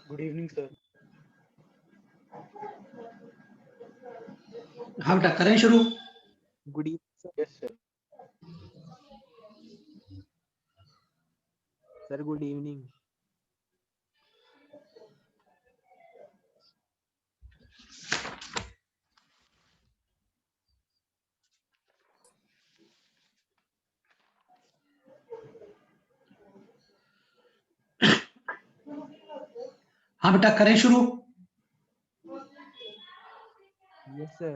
Good evening sir. हाँ बेटा करें शुरू। Good evening sir. Yes sir. Sir good evening. हाँ बेटा करें शुरू। Yes sir.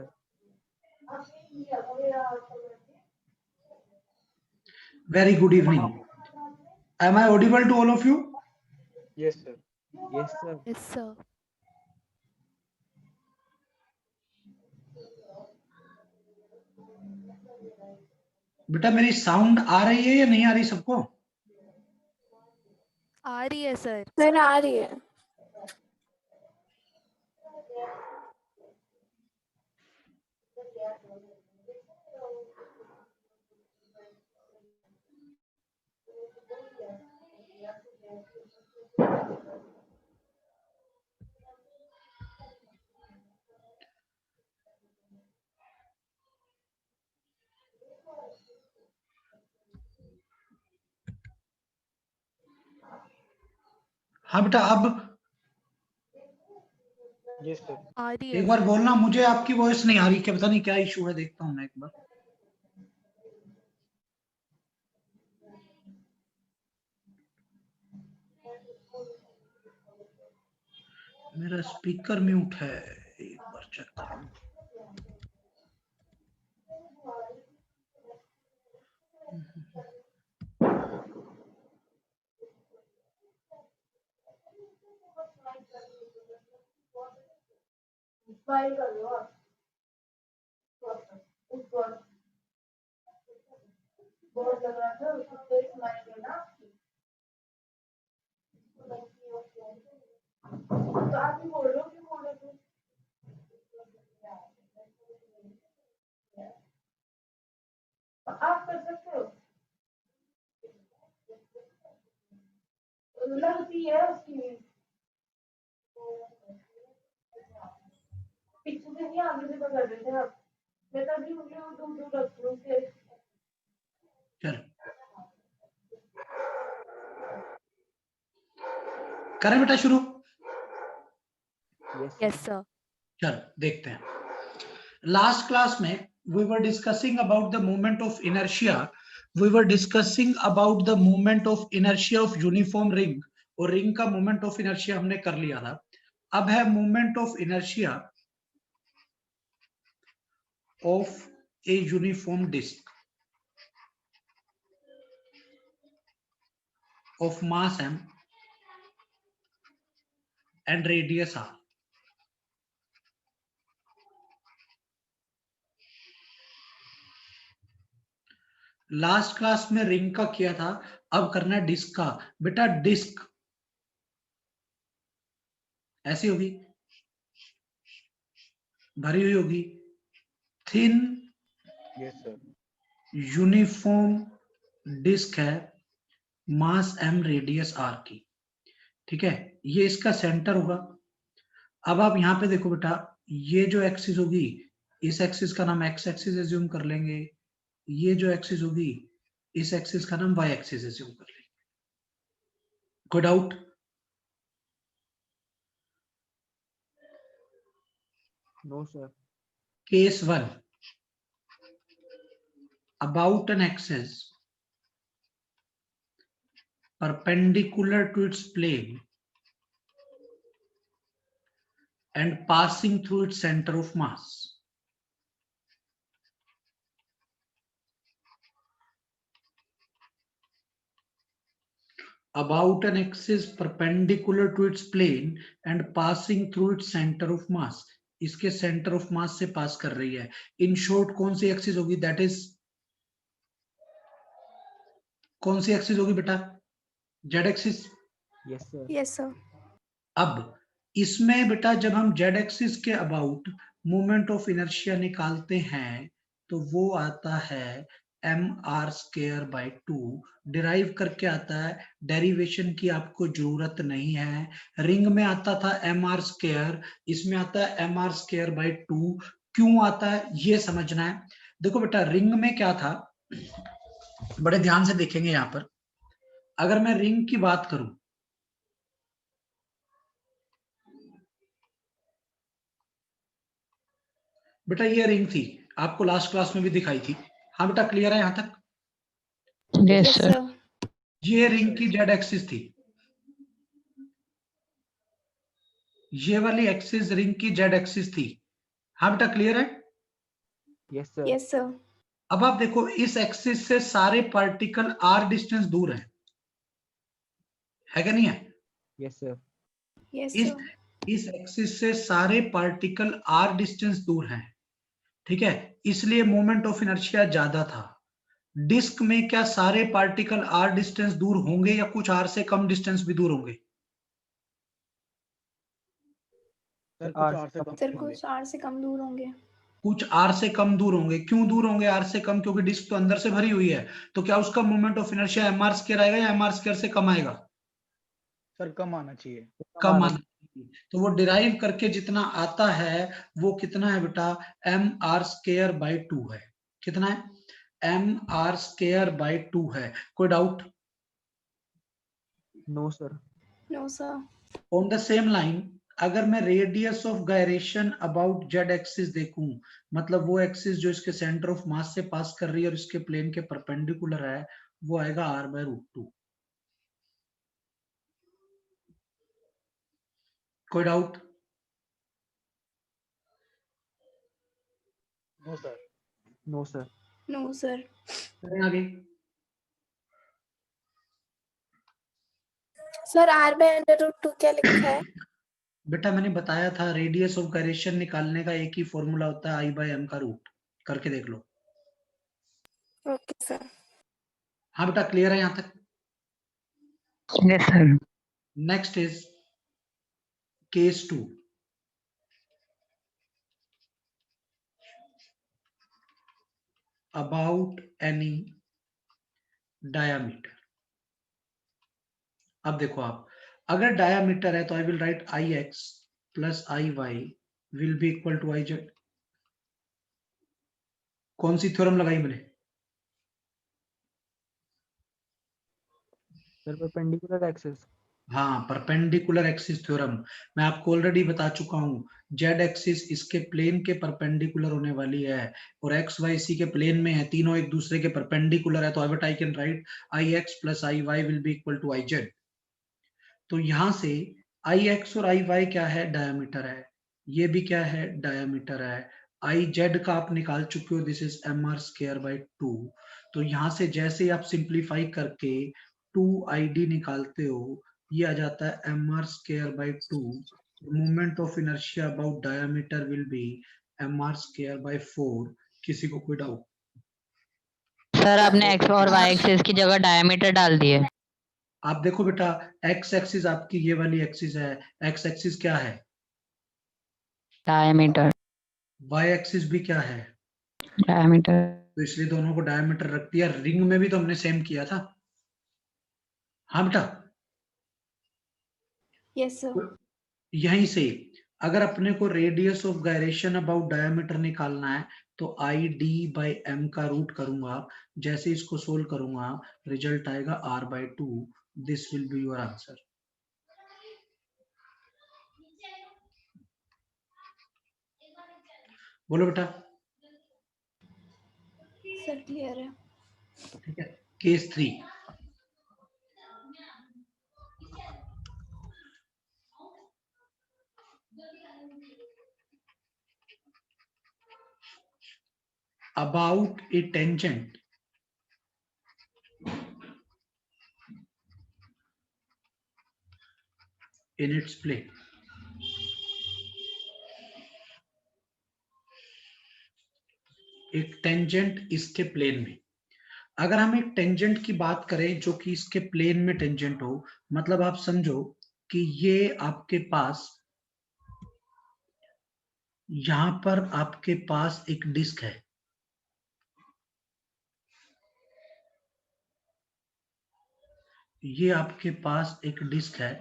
Very good evening. Am I audible to all of you? Yes sir. Yes sir. Yes, sir. बेटा मेरी साउंड आ रही है या नहीं आ रही सबको? आ रही है सर। सर आ रही है। हाँ बेटा अब यस सर। आ रही है एक बार सर। बोलना, मुझे आपकी वॉइस नहीं आ रही, क्या पता नहीं क्या इशू है, देखता हूँ मैं एक बार। मेरा स्पीकर म्यूट है, एक बार चेक कर लूं। आप कर सकते हो, लगती है उसकी पीछे से नहीं, आगे से पकड़ रहे थे आप। मैं तभी उंगली दूर दूर रखती हूँ फिर। चल करें बेटा शुरू। Yes, sir. चल देखते हैं। लास्ट क्लास में we were discussing about the moment of inertia. We were discussing about the moment of inertia of uniform ring, और रिंग का मोमेंट ऑफ इनर्शिया हमने कर लिया था। अब है moment of inertia of a uniform disc. of mass m and radius r. Last class में ring का किया था, अब करना है डिस्क का। बेटा डिस्क ऐसी होगी, भरी हुई होगी, thin yes sir, uniform disc है, मास m रेडियस r की। ठीक है, ये इसका सेंटर होगा। अब आप यहाँ पे देखो बेटा, ये जो एक्सिस होगी, इस एक्सिस का नाम x एक्सिस एज्यूम कर लेंगे, ये जो एक्सिस होगी, इस एक्सिस का नाम y एक्सिस एज्यूम कर लेंगे। कोई doubt? No sir, case 1, about an axis perpendicular to its plane and passing through its center of mass. About an axis perpendicular to its plane and passing through its center of mass. इसके centre of mass से pass कर रही है। In short कौन सी axis होगी? That is कौन सी axis होगी बेटा? Z axis. Yes sir, yes sir. अब इसमें बेटा जब हम जेड एक्सिस के अबाउट मोमेंट ऑफ इनर्शिया निकालते हैं तो वो आता है mr²/2। डिराइव करके आता है, डेरिवेशन की आपको जरूरत नहीं है। रिंग में आता था mr², इसमें आता है mr²/2। क्यों आता है ये समझना है। देखो बेटा रिंग में क्या था, बड़े ध्यान से देखेंगे यहां पर। अगर मैं रिंग की बात करूं, बेटा ये रिंग थी, आपको लास्ट क्लास में भी दिखाई थी। हाँ बेटा क्लियर है यहां तक? Yes sir. ये रिंग की जेड एक्सिस थी, ये वाली एक्सिस रिंग की जेड एक्सिस थी। हाँ बेटा क्लियर है? Yes sir, yes sir. अब आप देखो इस एक्सिस से सारे पार्टिकल r डिस्टेंस दूर है क्या नहीं है? यस सर, यस इस सर। इस एक्सिस से सारे पार्टिकल r डिस्टेंस दूर हैं। ठीक है, इसलिए मोमेंट ऑफ इनर्शिया ज्यादा था। डिस्क में क्या सारे पार्टिकल r डिस्टेंस दूर होंगे या कुछ r से कम डिस्टेंस भी दूर होंगे? सर कुछ आर से कम दूर होंगे। कुछ r से कम दूर होंगे। क्यों दूर होंगे r से कम? क्योंकि डिस्क तो अंदर से भरी हुई है। तो क्या उसका मोमेंट ऑफ इनर्शिया mr² आएगा या mr² से कम आएगा? सर कम आना चाहिए। कम आना चाहिए। तो वो डिराइव करके जितना आता है वो कितना है बेटा? mr²/2 है। कितना है? mr²/2 है। कोई doubt? No sir, no sir. On the same line अगर मैं radius of gyration about Z axis देखूं, मतलब वो एक्सिस जो इसके सेंटर ऑफ मास से पास कर रही है और इसके प्लेन के परपेंडिकुलर है, वो आएगा r/√2। कोई doubt? No sir. No sir, no sir. आगे सर r/√2 क्या लिखा है? बेटा मैंने बताया था रेडियस ऑफ गायरेशन निकालने का एक ही फॉर्मूला होता है I/m का रूट। करके देख लो। Okay sir. हाँ बेटा क्लियर है यहां तक? Yes sir. Next is case 2। About any diameter. अब देखो आप, अगर डायामीटर है तो I will write Ix plus Iy will be equal to Iz। कौन सी थ्योरम लगाई मैंने? Sir perpendicular axis. हाँ, परपेंडिकुलर एक्सिस थ्योरम। मैं आपको ऑलरेडी बता चुका हूँ, जेड एक्सिस इसके प्लेन के परपेंडिकुलर होने वाली है और एक्स वाई इसी के प्लेन में है, तीनों एक दूसरे के परपेंडिकुलर है। तो I can write Ix plus Iy will be equal to Iz। तो यहां से Ix और Iy क्या है? डायमीटर है। ये भी क्या है? डायमीटर है। Iz का आप निकाल चुके हो, दिस इज mr²/2। तो यहां से जैसे आप सिंप्लीफाई करके 2ID निकालते हो, ये आ जाता है mr²/2. Moment of inertia about diameter will be mr²/4. किसी को कोई डाउट? सर आपने एक्स और वाई एक्सिस की जगह डायमीटर डाल दिए। आप देखो बेटा, एक्स एक्सिस आपकी ये वाली एक्सिस है, एक्स एक्सिस क्या है, डायमीटर। वाई एक्सिस भी क्या है, डायमीटर। तो इसलिए दोनों को डायमीटर रख दिया। रिंग में भी तो हमने सेम किया था। हाँ बेटा, यस सर। यहीं से अगर अपने को radius of gyration about diameter निकालना है तो आई डी बाई एम का रूट करूंगा। जैसे इसको सोल्व करूंगा रिजल्ट आएगा r/2. This will be your answer. बोलो बेटा। सर क्लियर है। ठीक है, case 3। about a tangent in its plane. एक टेंजेंट इसके प्लेन में, अगर हम एक टेंजेंट की बात करें जो कि इसके प्लेन में टेंजेंट हो, मतलब आप समझो कि ये आपके पास, यहां पर आपके पास एक डिस्क है, ये आपके पास एक डिस्क है,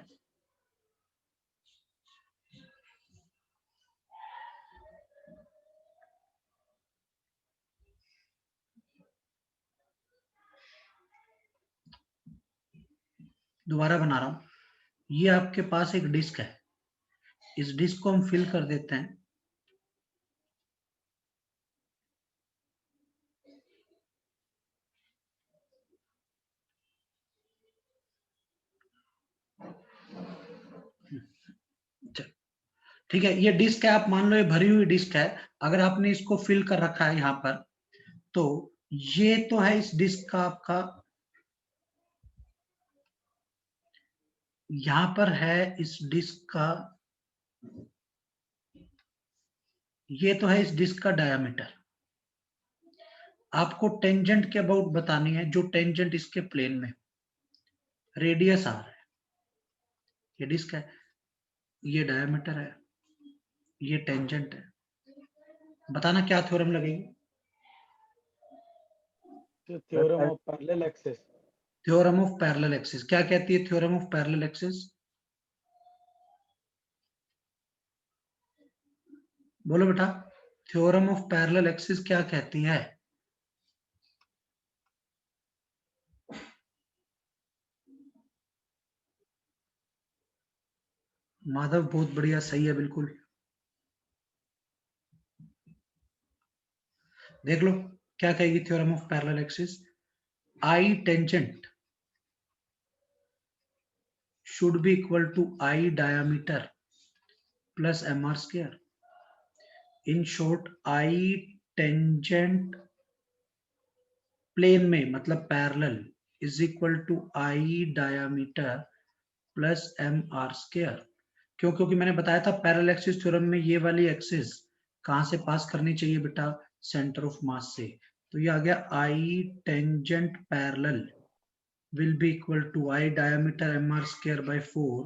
दोबारा बना रहा हूं, ये आपके पास एक डिस्क है, इस डिस्क को हम फिल कर देते हैं। ठीक है, ये डिस्क है, आप मान लो ये भरी हुई डिस्क है। अगर आपने इसको फिल कर रखा है यहां पर, तो ये तो है इस डिस्क का आपका, यहां पर है इस डिस्क का, ये तो है इस डिस्क का डायामीटर। आपको टेंजेंट के अबाउट बतानी है, जो टेंजेंट इसके प्लेन में, रेडियस आर है, ये डिस्क है, ये डायामीटर है, ये टेंजेंट है। बताना क्या थ्योरम लगेगी? Theorem of parallel axis. Theorem of parallel axis. क्या कहती है थ्योरम ऑफ पैरेलल एक्सिस? बोलो बेटा, थ्योरम ऑफ पैरेलल एक्सिस क्या कहती है? माधव बहुत बढ़िया, सही है बिल्कुल। देख लो क्या कहेगी theorem of parallel axis. I tangent should be equal to I diameter plus mr square. In short, I tangent plane में मतलब parallel is equal to I diameter plus mr square. क्यों? क्योंकि मैंने बताया था पैरेलल एक्सिस थ्योरम में ये वाली एक्सिस कहां से पास करनी चाहिए बेटा? सेंटर ऑफ मास से। तो ये आ गया I tangent parallel will be equal to I diameter mr square by 4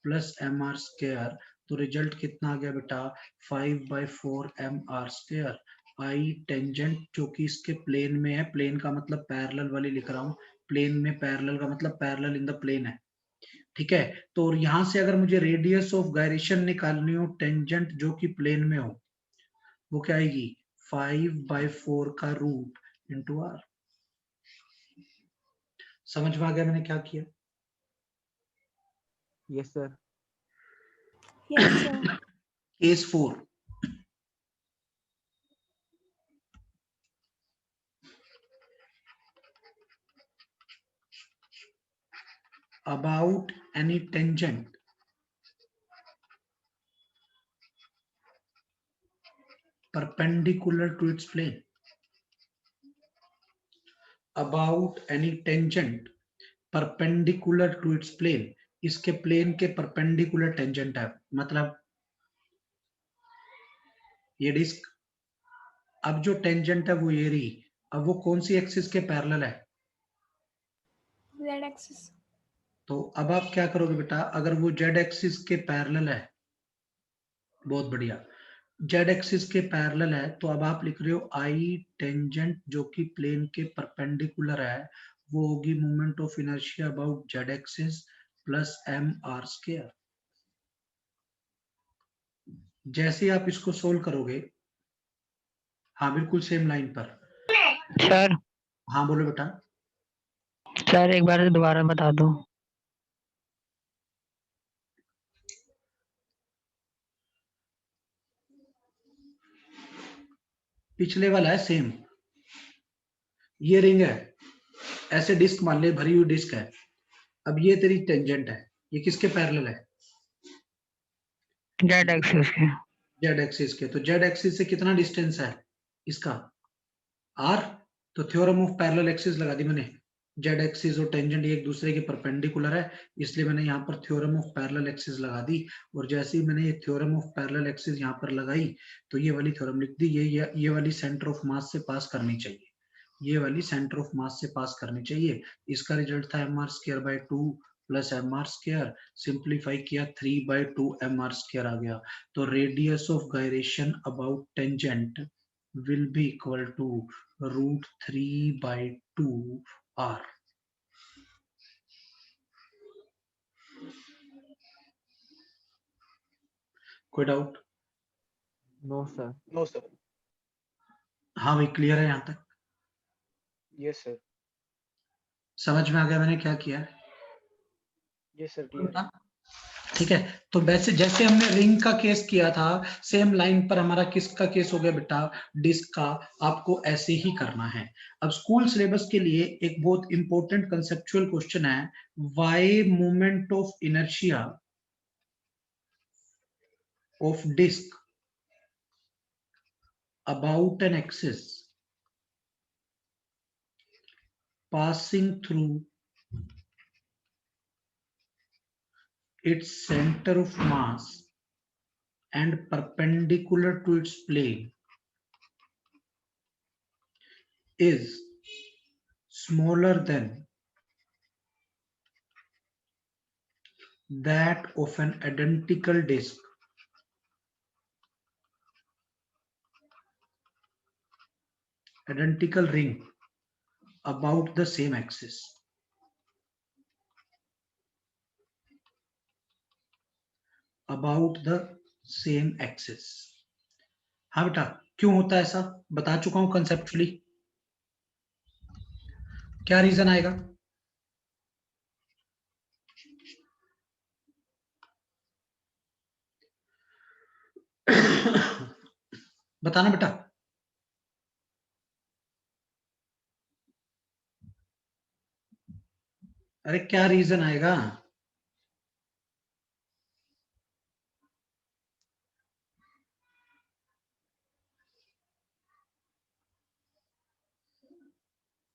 plus mr square. तो रिजल्ट कितना आ गया बेटा? 5/4 mr square. I टेंजेंट जो कि इसके प्लेन में है, प्लेन का मतलब पैरेलल वाली लिख रहा हूं, प्लेन में पैरेलल का मतलब पैरेलल इन द प्लेन है। ठीक है, तो यहां से अगर मुझे रेडियस ऑफ गायरेशन निकालनी हो टेंजेंट जो कि प्लेन में हो, वो क्या आएगी? 5/4 का रूट इंटू आर। समझ में आ गया मैंने क्या किया? Yes sir. Yes sir. Case 4। about any tangent perpendicular to its plane, about any tangent perpendicular to its plane, इसके प्लेन के परपेंडिकुलर टेंजेंट है, मतलब ये डिस्क, अब जो टेंजेंट है वो ये रही, अब वो कौन सी एक्सिस के पैरेलल है? Z axis. तो अब आप क्या करोगे बेटा, अगर वो जेड एक्सिस के पैरेलल है, बहुत बढ़िया, जेड एक्सिस के पैरेलल है, तो अब आप लिख रहे हो आई टेंजेंट जो कि प्लेन के परपेंडिकुलर है, वो होगी moment of inertia about Z axis plus M R square. जैसे आप इसको सोल्व करोगे, हाँ बिल्कुल सेम लाइन पर, सर हाँ बोलो बेटा। सर एक बार दोबारा बता दो। पिछले वाला है सेम, ये रिंग है, ऐसे डिस्क मान ले, भरी हुई डिस्क है, अब ये तेरी टेंजेंट है, ये किसके पैरेलल है? जेड एक्सिस के। जेड एक्सिस के। तो जेड एक्सिस से कितना डिस्टेंस है इसका? आर। तो थ्योरम ऑफ पैरेलल एक्सिस लगा दी मैंने, जेड एक्सिस और टेंजेंट एक दूसरे के परपेंडिकुलर है, इसलिए मैंने यहाँ पर थ्योरम ऑफ पैरेलल एक्सिस लगा दी, और जैसे ही मैंने ये थ्योरम ऑफ पैरेलल एक्सिस यहाँ पर लगाई, तो ये वाली थ्योरम लिख दी, ये वाली सेंटर ऑफ मास से पास करनी चाहिए, ये वाली सेंटर ऑफ मास से पास करनी चाहिए। इसका रिजल्ट था m are square by 2 plus M R square, simplify किया 3/2 एम आर स्क्वायर आ गया। तो radius of gyration about tangent will be equal to √3/2 r। कोई doubt? No, sir. No sir. हाँ भाई क्लियर है यहाँ तक? Yes sir. समझ में आ गया मैंने क्या किया है? Yes sir, clear. ठीक है, तो वैसे जैसे हमने रिंग का केस किया था, सेम लाइन पर हमारा किसका केस हो गया बेटा? डिस्क का। आपको ऐसे ही करना है। अब स्कूल सिलेबस के लिए एक बहुत इंपॉर्टेंट कंसेप्चुअल क्वेश्चन है, why moment of inertia of disk about an axis passing through its center of mass and perpendicular to its plane is smaller than that of an identical disk identical ring about the same axis। about the same axis। हाँ बेटा, क्यों होता है ऐसा? बता चुका हूं conceptually. क्या रीजन आएगा? बताना बेटा। अरे क्या रीजन आएगा?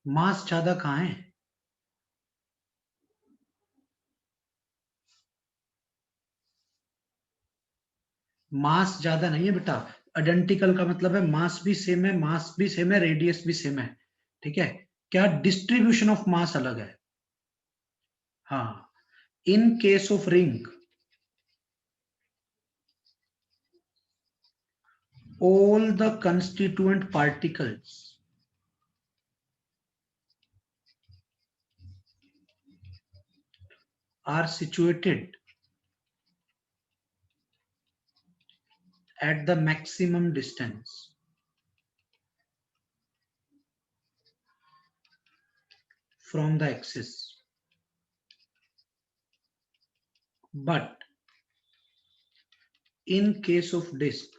मास ज्यादा कहाँ है? मास ज्यादा नहीं है बेटा, आइडेंटिकल का मतलब है मास भी सेम है, मास भी सेम है, रेडियस भी सेम है। ठीक है, क्या डिस्ट्रीब्यूशन ऑफ मास अलग है? हाँ, in case of ring all the constituent particles are situated at the maximum distance from the axis, but in case of disk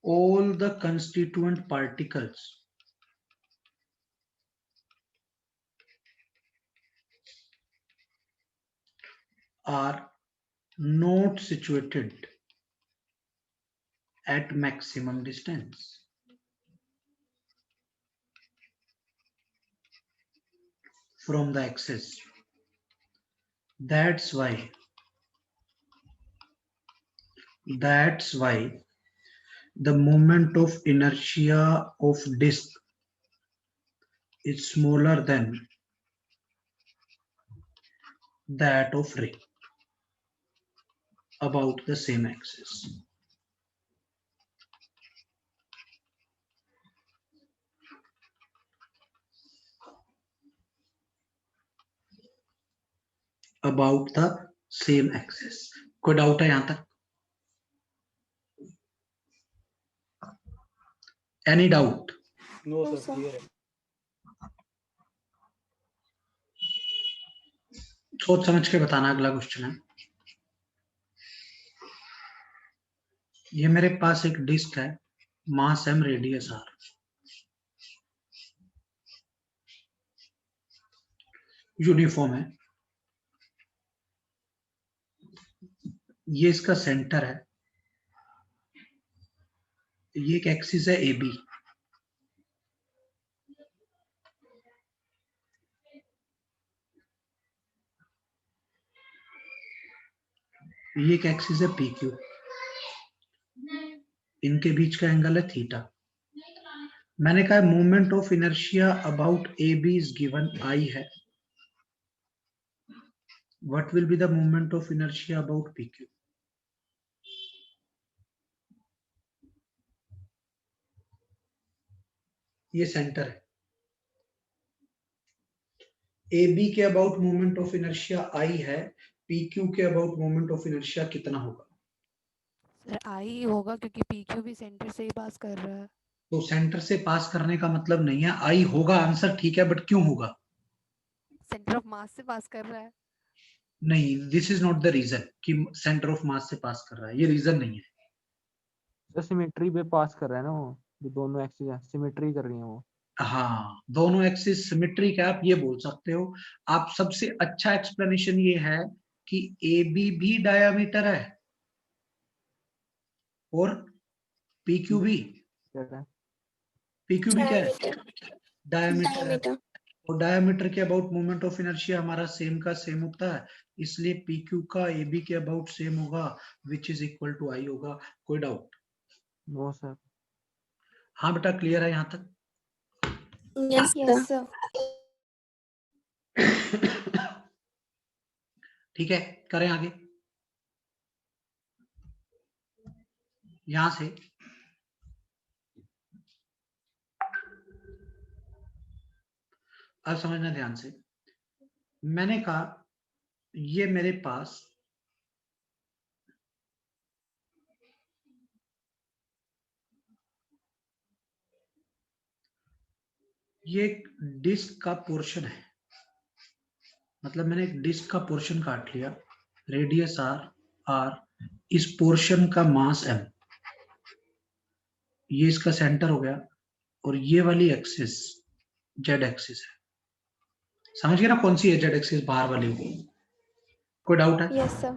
all the constituent particles are not situated at maximum distance। from the axis. That's why the moment of inertia of disk is smaller than that of ring about the same axis. About the same axis. कोई doubt है यहां तक? Any doubt? No, No, sir. sir. Clear है. सोच समझ के बताना. अगला क्वेश्चन है, ये मेरे पास एक डिस्क है, mass m, radius r. Uniform है. ये इसका सेंटर है. ये एक एक्सिस है AB. ये एक एक्सिस है PQ. इनके बीच का एंगल है थीटा. मैंने कहा moment of inertia about AB is given I है. What will be the moment of inertia about PQ? ये सेंटर है. AB के about moment of inertia I है. PQ के अबाउट मोमेंट ऑफ इनर्शिया कितना होगा? सर आई होगा क्योंकि पीक्यू भी सेंटर से ही पास कर रहा है. तो सेंटर से पास करने का मतलब नहीं है I होगा आंसर, ठीक है, बट क्यों होगा? सेंटर ऑफ मास से पास कर रहा है. नहीं, this is not the reason कि सेंटर ऑफ मास से पास कर रहा है. ये रीजन नहीं है. तो सिमेट्री पे पास कर रहा है ना वो, जो दोनों एक्सिस है सिमेट्री कर रही है वो. हाँ, दोनों एक्सिस सिमेट्री का आप ये बोल सकते हो. आप सबसे अच्छा एक्सप्लेनेशन ये है कि AB भी डायामीटर है और PQ भी. क्या है? PQ भी क्या है? डायामीटर है. Diameter. और डायामीटर के अबाउट मोमेंट ऑफ इनर्शिया हमारा सेम का सेम होता है, इसलिए PQ का AB के अबाउट सेम होगा, which is equal to I होगा. कोई डाउट? No sir. हाँ बेटा, क्लियर है यहाँ तक? Yes, sir. ठीक है, करें आगे. यहां से अब समझना ध्यान से. मैंने कहा ये मेरे पास ये एक डिस्क का पोर्शन है. मतलब मैंने एक डिस्क का पोर्शन काट लिया, रेडियस r. इस पोर्शन का मास m. ये इसका सेंटर हो गया और ये वाली एक्सिस z एक्सिस है. समझ गए ना कौन सी है z एक्सिस? बाहर वाली. कोई डाउट है? Yes, sir.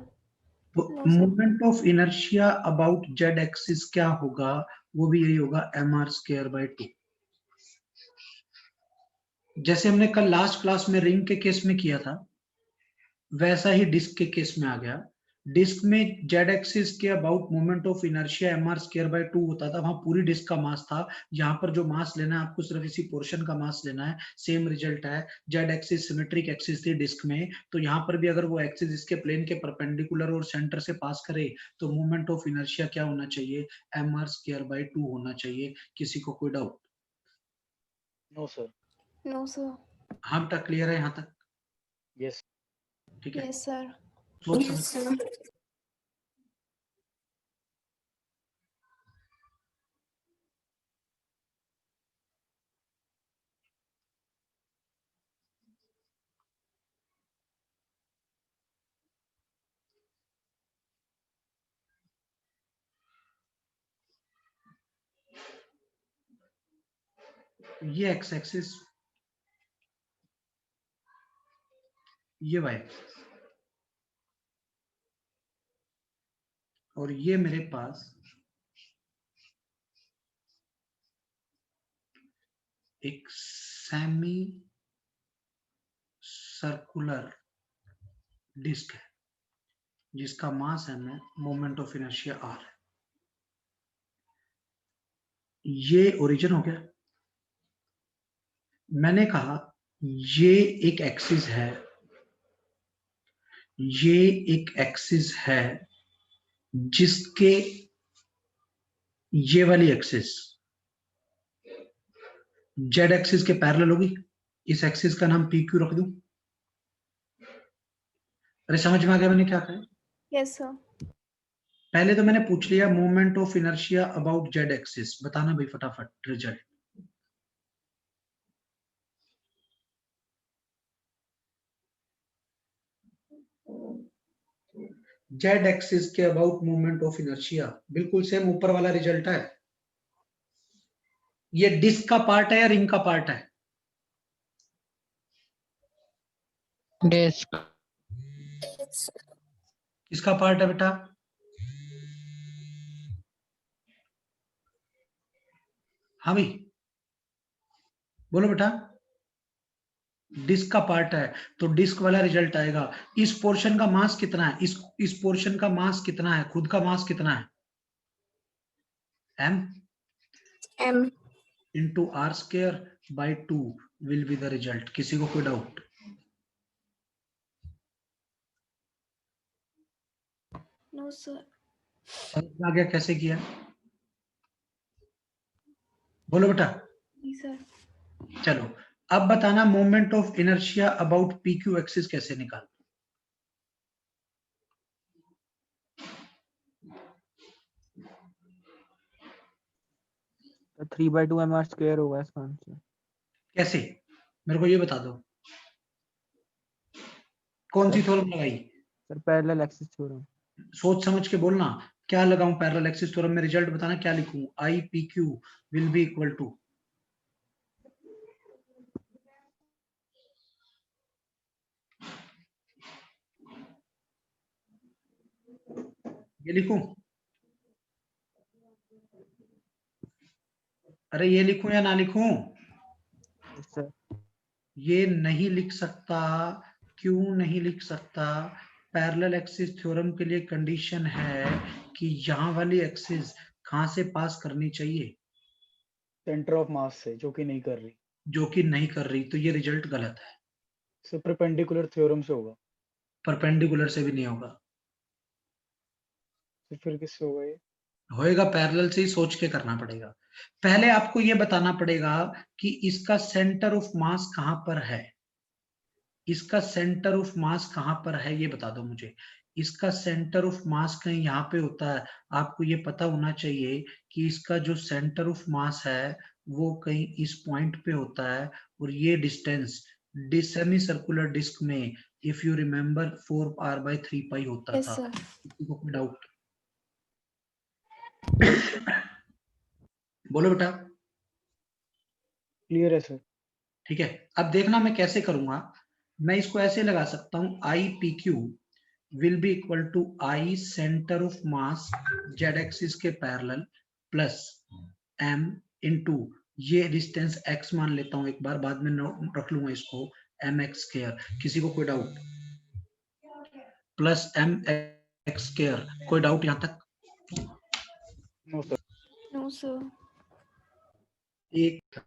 तो No, sir. Moment of inertia about z axis क्या होगा? वो भी यही होगा, mr²/2. जैसे हमने कल लास्ट क्लास में रिंग के केस में किया था, वैसा ही डिस्क के केस में आ गया. डिस्क में जेड एक्सिस के about moment of inertia mr²/2 होता था. वहां पूरी डिस्क का मास था. यहाँ पर जो मास लेना है आपको, सिर्फ इसी पोर्शन का मास लेना है. सेम रिजल्ट है. जेड एक्सिस सिमेट्रिक एक्सिस थी डिस्क में, तो यहाँ पर भी अगर वो एक्सिस इसके प्लेन के परपेंडिकुलर और सेंटर से पास करे तो मोमेंट ऑफ इनर्शिया क्या होना चाहिए? mr²/2 होना चाहिए. किसी को कोई doubt? No, sir. No, sir. हाँ बेटा, क्लियर है यहाँ तक? Yes. ठीक है. Yes, sir. सोच Yes, समझ. sir. ये एक्स एक्सिस, ये वाई एक्सिस, और ये मेरे पास एक सेमी सर्कुलर डिस्क है जिसका मास m है, मोमेंट ऑफ इनर्शिया r है। ये ओरिजिन हो गया। मैंने कहा ये एक एक्सिस है, ये एक एक्सिस है जिसके ये वाली एक्सिस जेड एक्सिस के पैरेलल होगी। इस एक्सिस का नाम पी क्यू रख दूं। अरे समझ में आ गया मैंने क्या कहा? Yes, sir. पहले तो मैंने पूछ लिया moment of inertia about Z axis, बताना भाई फटाफट रिजल्ट। जेड एक्सिस के अबाउट मोमेंट ऑफ इनर्शिया, बिल्कुल सेम ऊपर वाला रिजल्ट है। ये डिस्क का पार्ट है या रिंग का पार्ट है? डिस्क। किसका पार्ट है बेटा? हाँ भाई बोलो बेटा। डिस्क का पार्ट है तो डिस्क वाला रिजल्ट आएगा। इस पोर्शन का मास कितना है? इस पोर्शन का मास कितना है? खुद का मास कितना है? m M. Into r square by 2 will be the result. किसी को कोई डाउट? No, sir. समझ में आ गया कैसे किया? बोलो बेटा। Yes, sir. चलो अब बताना moment of inertia about P Q axis कैसे निकाल। तो 3/2 mr स्क्वायर होगा इसका आंसर। कैसे? मेरे को ये बता दो कौन सी थ्योरम लगाई? Sir parallel axis theorem. सोच समझ के बोलना। क्या लगाऊं पैरेलल एक्सिस थ्योरम में? रिजल्ट बताना क्या लिखूं? I P Q will be equal to ये लिखूं? अरे ये लिखूं या ना लिखूं? सर ये नहीं लिख सकता। क्यों नहीं लिख सकता? पैरेलल एक्सिस थ्योरम के लिए कंडीशन है कि यहाँ वाली एक्सिस कहां से पास करनी चाहिए? सेंटर ऑफ मास से, जो कि नहीं कर रही। जो कि नहीं कर रही, तो ये रिजल्ट गलत है। सिर्फ परपेंडिकुलर थ्योरम से होगा। परपेंडिकुलर से भी नहीं होगा। तो फिर किससे होगा ये? होएगा पैरेलल से ही, सोच के करना पड़ेगा। पहले आपको ये बताना पड़ेगा कि इसका सेंटर ऑफ मास कहां पर है। इसका सेंटर ऑफ मास कहां पर है ये बता दो मुझे। इसका सेंटर ऑफ मास कहीं यहाँ पे होता है। आपको ये पता होना चाहिए कि इसका जो सेंटर ऑफ मास है वो कहीं इस पॉइंट पे होता है। और ये डिस्टेंस सेमी सर्कुलर डिस्क में इफ यू रिमेम्बर 4r/3π होता Yes, था। sir. किसी को कोई डाउट? बोलो बेटा। क्लियर है सर। ठीक है अब देखना मैं कैसे करूंगा। मैं इसको ऐसे लगा सकता हूं I P Q will be equal to I centre of mass Z axis के पैरेलल प्लस m इंटू ये डिस्टेंस x मान लेता हूं एक बार, बाद में रख लूंगा इसको mx स्क्वायर। किसी को कोई डाउट? Plus mx square. कोई डाउट यहां तक? No sir. No, sir. एक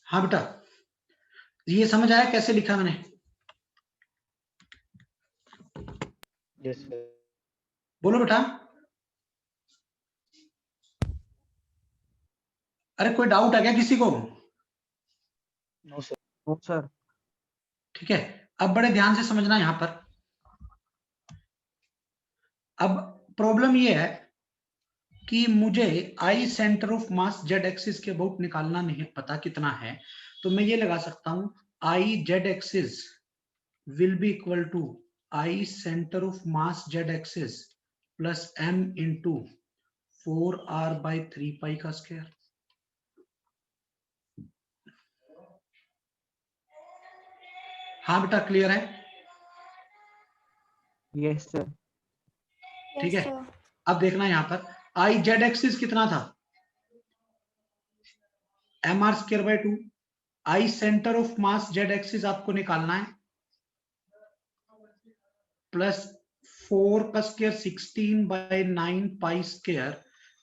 हाँ बेटा ये समझ आया कैसे लिखा मैंने? Yes sir. बोलो बेटा। अरे कोई डाउट है क्या किसी को? No sir. No sir. ठीक है, अब बड़े ध्यान से समझना यहां पर। अब प्रॉब्लम ये है कि मुझे I centre of mass Z axis के अबाउट निकालना नहीं पता कितना है, तो मैं ये लगा सकता हूं I z axis will be equal to I centre of mass Z axis plus m into 4r/3 का स्क्वायर। हाँ बेटा, क्लियर है? Yes sir. ठीक Yes, है, sir. अब देखना यहां पर आई जेड एक्सिस कितना था, mr²/2। I centre of mass Z axis आपको निकालना है, प्लस 4 का स्क्वायर 16/9 पाई स्क्वायर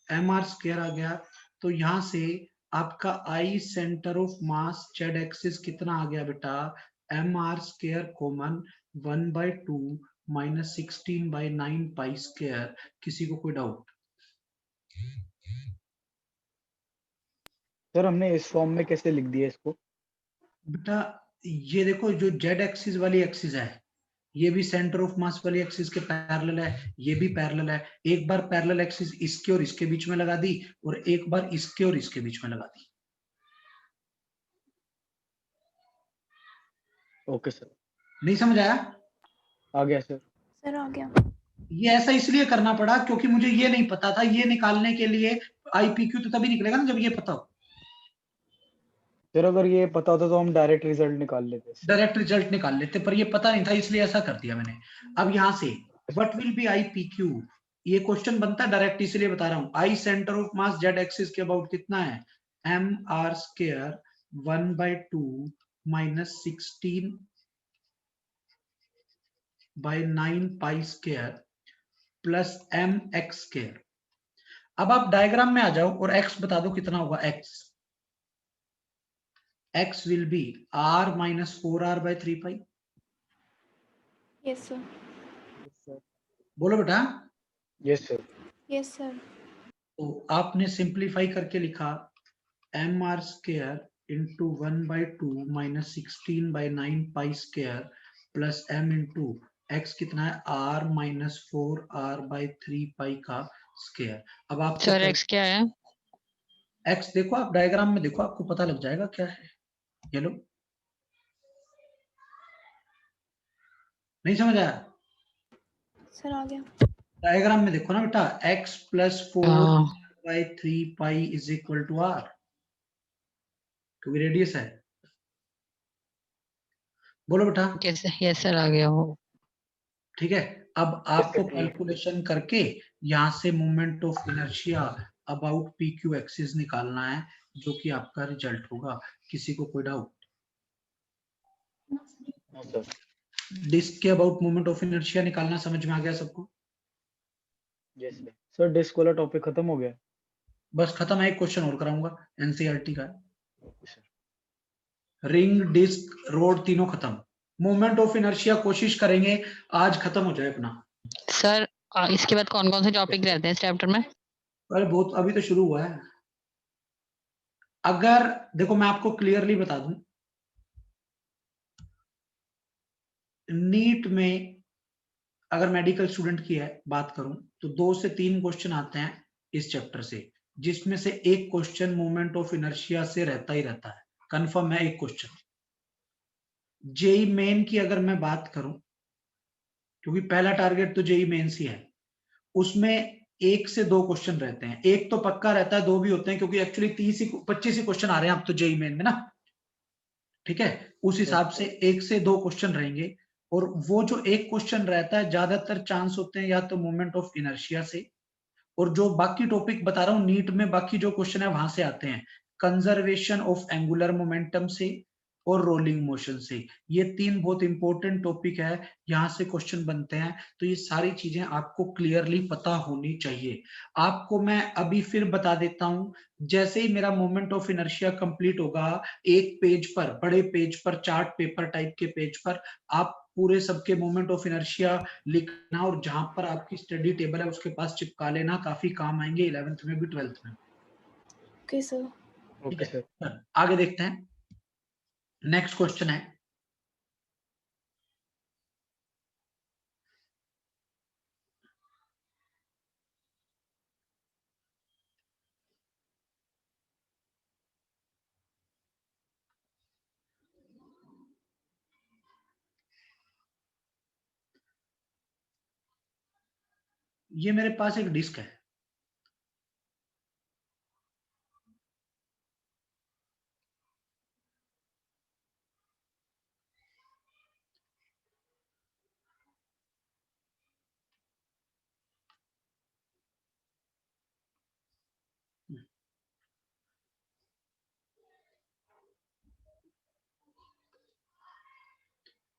mr² आ गया। तो यहां से आपका I centre of mass Z axis कितना आ गया बेटा, mr² common 1/2 minus 16/9 pi square. किसी को कोई डाउट? सर हमने इस फॉर्म में कैसे लिख दिया इसको? बेटा ये देखो, जो जेड एक्सिस वाली एक्सिस है ये भी सेंटर ऑफ मास वाली एक्सिस के पैरेलल है, ये भी पैरेलल है। एक बार पैरेलल एक्सिस इसके और इसके बीच में लगा दी और एक बार इसके और इसके बीच में लगा दी। Okay sir. नहीं समझ आया? आ गया सर। Sir, आ गया. ये ऐसा इसलिए करना पड़ा क्योंकि मुझे ये नहीं पता था। ये निकालने के लिए आईपीक्यू तो तभी निकलेगा ना जब ये पता हो। सर अगर ये पता होता तो हम डायरेक्ट रिजल्ट निकाल लेते सर। डायरेक्ट रिजल्ट निकाल लेते, पर ये पता नहीं था इसलिए ऐसा कर दिया मैंने। अब यहां से what will be I P Q, ये क्वेश्चन बनता है डायरेक्ट, इसलिए बता रहा हूं। I centre of mass Z axis के अबाउट कितना है, mr² 1/2 minus 16/9 pi square plus mx²। अब आप डायग्राम में आ जाओ और x बता दो कितना होगा। x will be r minus 4r/3 pi. Yes, sir. बोलो बेटा। Yes sir. Yes, sir. तो आपने सिंप्लीफाई करके लिखा mr² into 1/2 minus 16/9 pi square plus m into x कितना है, r माइनस 4r/3 पाई का स्क्वायर। अब आप सर एक्स क्या है? x देखो, आप डायग्राम में देखो, आपको पता लग जाएगा क्या है। ये लो, नहीं समझ आया? Sir, आ गया. डायग्राम में देखो ना बेटा, x plus 4/3 pi is equal to r, क्योंकि रेडियस है। बोलो बेटा। कैसे? यस सर, आ गया हो। ठीक है, अब आपको ठीक है। कैलकुलेशन करके यहां से moment of inertia about P Q axis निकालना है, जो कि आपका रिजल्ट होगा। किसी को कोई डाउट? No sir. डिस्क के अबाउट मोमेंट ऑफ इनर्शिया निकालना समझ में आ गया सबको? Yes sir. सर डिस्क वाला टॉपिक खत्म हो गया? बस खत्म है, एक क्वेश्चन और कराऊंगा एनसीईआरटी का। Okay sir. Ring, disc, rod तीनों खत्म। मोमेंट ऑफ इनर्शिया कोशिश करेंगे आज खत्म हो जाए अपना। सर इसके बाद कौन कौन से टॉपिक रहते हैं इस चैप्टर में? अरे बहुत, अभी तो शुरू हुआ है। अगर देखो मैं आपको क्लियरली बता दूं, नीट में अगर मेडिकल स्टूडेंट की है बात करूं तो 2 से 3 क्वेश्चन आते हैं इस चैप्टर से, जिसमें से एक क्वेश्चन मोमेंट ऑफ इनर्शिया से रहता ही रहता है, कंफर्म है एक क्वेश्चन। जेई मेन की अगर मैं बात करूं, क्योंकि पहला टारगेट तो जेई मेंस ही है, उसमें 1 से 2 क्वेश्चन रहते हैं। एक तो पक्का रहता है, 2 भी होते हैं, क्योंकि एक्चुअली 25 ही क्वेश्चन आ रहे हैं अब तो जेई मेन में ना। ठीक है, उस हिसाब से 1 से 2 क्वेश्चन रहेंगे, और वो जो एक क्वेश्चन रहता है ज्यादातर चांस होते हैं या तो मोमेंट ऑफ इनर्शिया से, और जो बाकी टॉपिक बता रहा हूं नीट में बाकी जो क्वेश्चन है वहां से आते हैं कंजर्वेशन ऑफ एंगुलर मोमेंटम से और रोलिंग मोशन से। ये 3 बहुत इंपॉर्टेंट टॉपिक है, यहां से क्वेश्चन बनते हैं। तो ये सारी चीजें आपको क्लियरली पता होनी चाहिए। आपको मैं अभी फिर बता देता हूं, जैसे ही मेरा मोमेंट ऑफ इनर्शिया कंप्लीट होगा, एक पेज पर, बड़े पेज पर, चार्ट पेपर टाइप के पेज पर आप पूरे सबके मोमेंट ऑफ इनर्शिया लिखना, और जहां पर आपकी स्टडी टेबल है उसके पास चिपका लेना, काफी काम आएंगे 11th में भी 12th में। Okay sir. ठीक ओके है, सर। आगे देखते हैं। नेक्स्ट क्वेश्चन है, ये मेरे पास एक डिस्क है,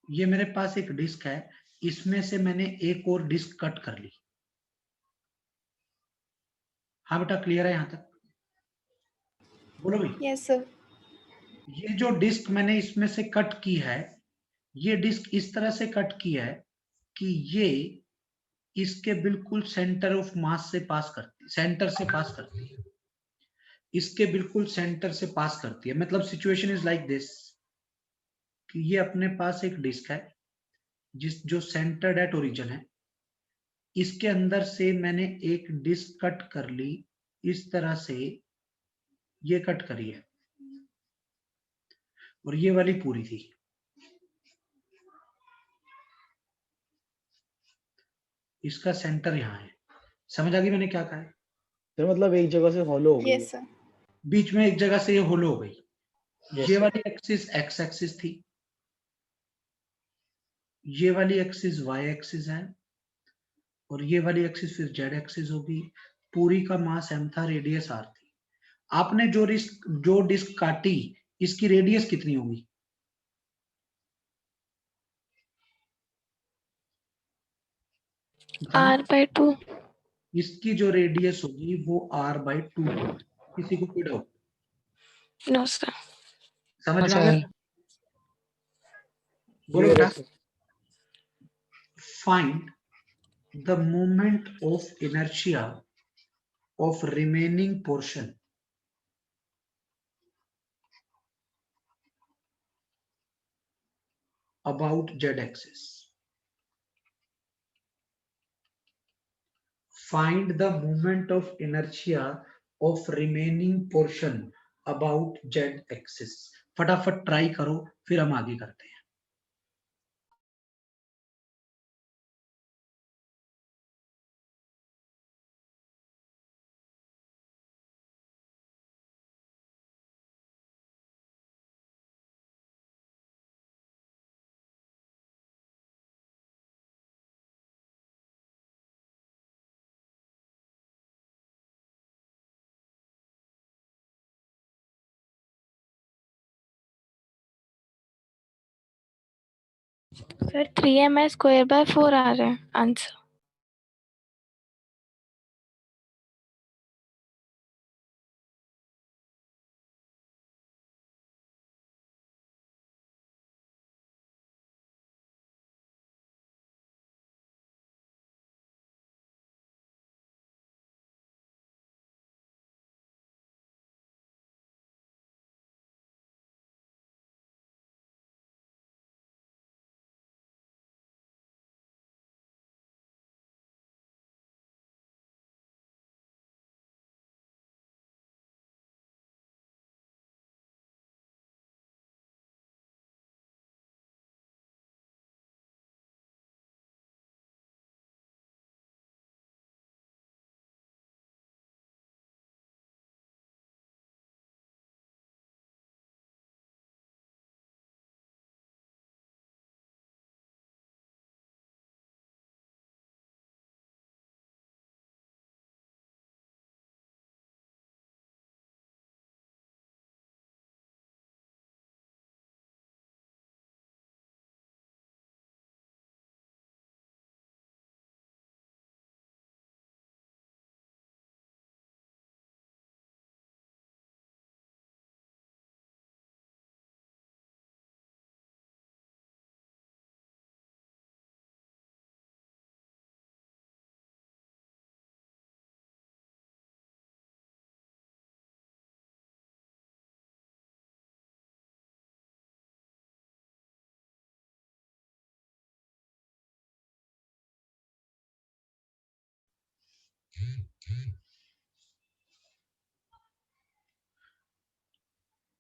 ये मेरे पास एक डिस्क है, इसमें से मैंने एक और डिस्क कट कर ली। हाँ बेटा, क्लियर है यहाँ तक? बोलो भाई। Yes sir. ये जो डिस्क मैंने इसमें से कट की है, ये डिस्क इस तरह से कट की है कि ये इसके बिल्कुल सेंटर ऑफ मास से पास करती, सेंटर से पास करती है, इसके बिल्कुल सेंटर से पास करती है। मतलब सिचुएशन इज लाइक दिस, कि ये अपने पास एक डिस्क है जिस जो सेंटर्ड एट ओरिजिन है, इसके अंदर से मैंने एक डिस्क कट कर ली, इस तरह से ये कट करी है, और ये वाली पूरी थी। इसका सेंटर यहाँ है। समझ आ गई मैंने क्या कहा है? सर मतलब एक जगह से हॉलो हो गई है। Yes sir. बीच में एक जगह से ये होलो हो गई। Yes, ये sir. वाली एक्सिस एक्स एक्सिस थी, ये वाली एक्सिस वाई एक्सिस है, और ये वाली एक्सिस फिर जेड एक्सिस होगी। पूरी का मास m था, रेडियस r थी। आपने जो डिस्क काटी, इसकी रेडियस कितनी होगी? बताना। R/2। इसकी जो रेडियस होगी वो r/2 होगी। किसी को कोई डाउट? No sir. समझ में आ गया? बोलो Clear है बेटा। Sir. Find the moment of inertia of remaining portion about z axis. Find the moment of inertia of remaining portion about z axis. फटाफट ट्राई करो, फिर हम आगे करते हैं। सर 3m² आ रहा है आंसर।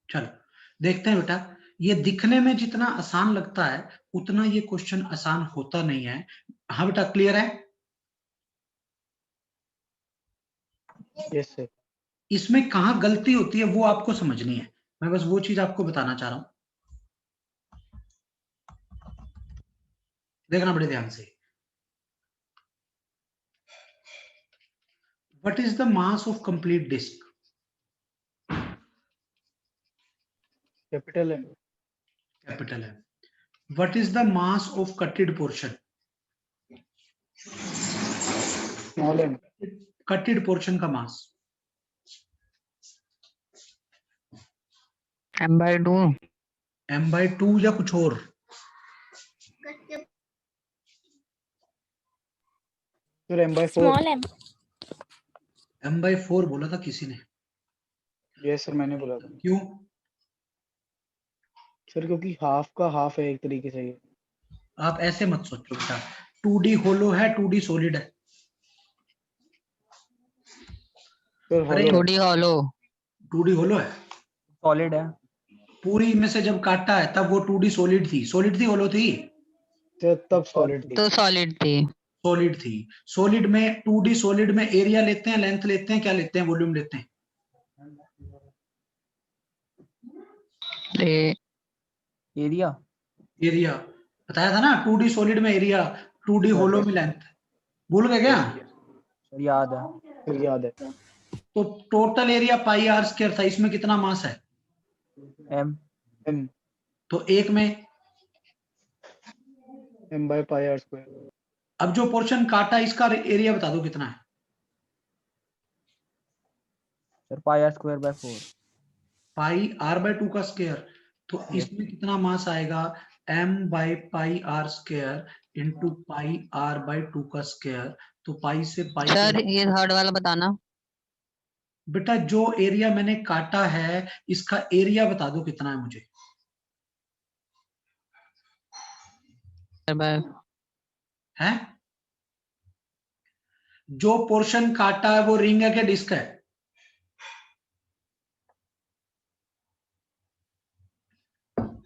चलो देखते हैं बेटा, ये दिखने में जितना आसान लगता है उतना ये क्वेश्चन आसान होता नहीं है। हाँ बेटा, क्लियर है? Yes sir. इसमें कहाँ गलती होती है वो आपको समझनी है, मैं बस वो चीज आपको बताना चाह रहा हूं, देखना बड़े ध्यान से। What is the mass of complete disc? Capital है। कैपिटल है। What is the mass of cutted portion? Small है। कटेड पोर्शन का मास m/2 m/2 या कुछ और? Sir m/4। Small M. m/4 बोला था किसी ने। यस सर, मैंने बोला था क्यों? सर, क्योंकि हाफ का हाफ है एक तरीके से ये। आप ऐसे मत सोचो बेटा, 2D होलो है 2D सॉलिड है? सर अरे hollow है। 2D hollow 2D होलो है, सॉलिड है। पूरी में से जब काटा है तब वो 2D सॉलिड थी, सॉलिड थी होलो थी? सर तब सॉलिड थी। तो solid थी। सॉलिड थी। सॉलिड में 2D सॉलिड में एरिया लेते हैं, लेंथ लेते हैं, क्या लेते हैं? वॉल्यूम लेते हैं। ए, एरिया। एरिया बताया था ना, 2D सॉलिड में एरिया, 2D होलो में लेंथ। भूल गए क्या? सर याद है। सर याद है। तो total area pi r square था, इसमें कितना मास है? एम। m तो एक में m/πr²। अब जो पोर्शन काटा इसका एरिया बता दो कितना है? Sir πr²/4। पाई r/2 का स्क्वायर, तो इसमें कितना मास आएगा? m/πr² इंटू पाई r/2 का स्क्वायर। तो पाई से पाई सर ये थर्ड वाला बताना। बेटा जो एरिया मैंने काटा है इसका एरिया बता दो कितना है मुझे। है जो पोर्शन काटा है वो रिंग है क्या डिस्क है?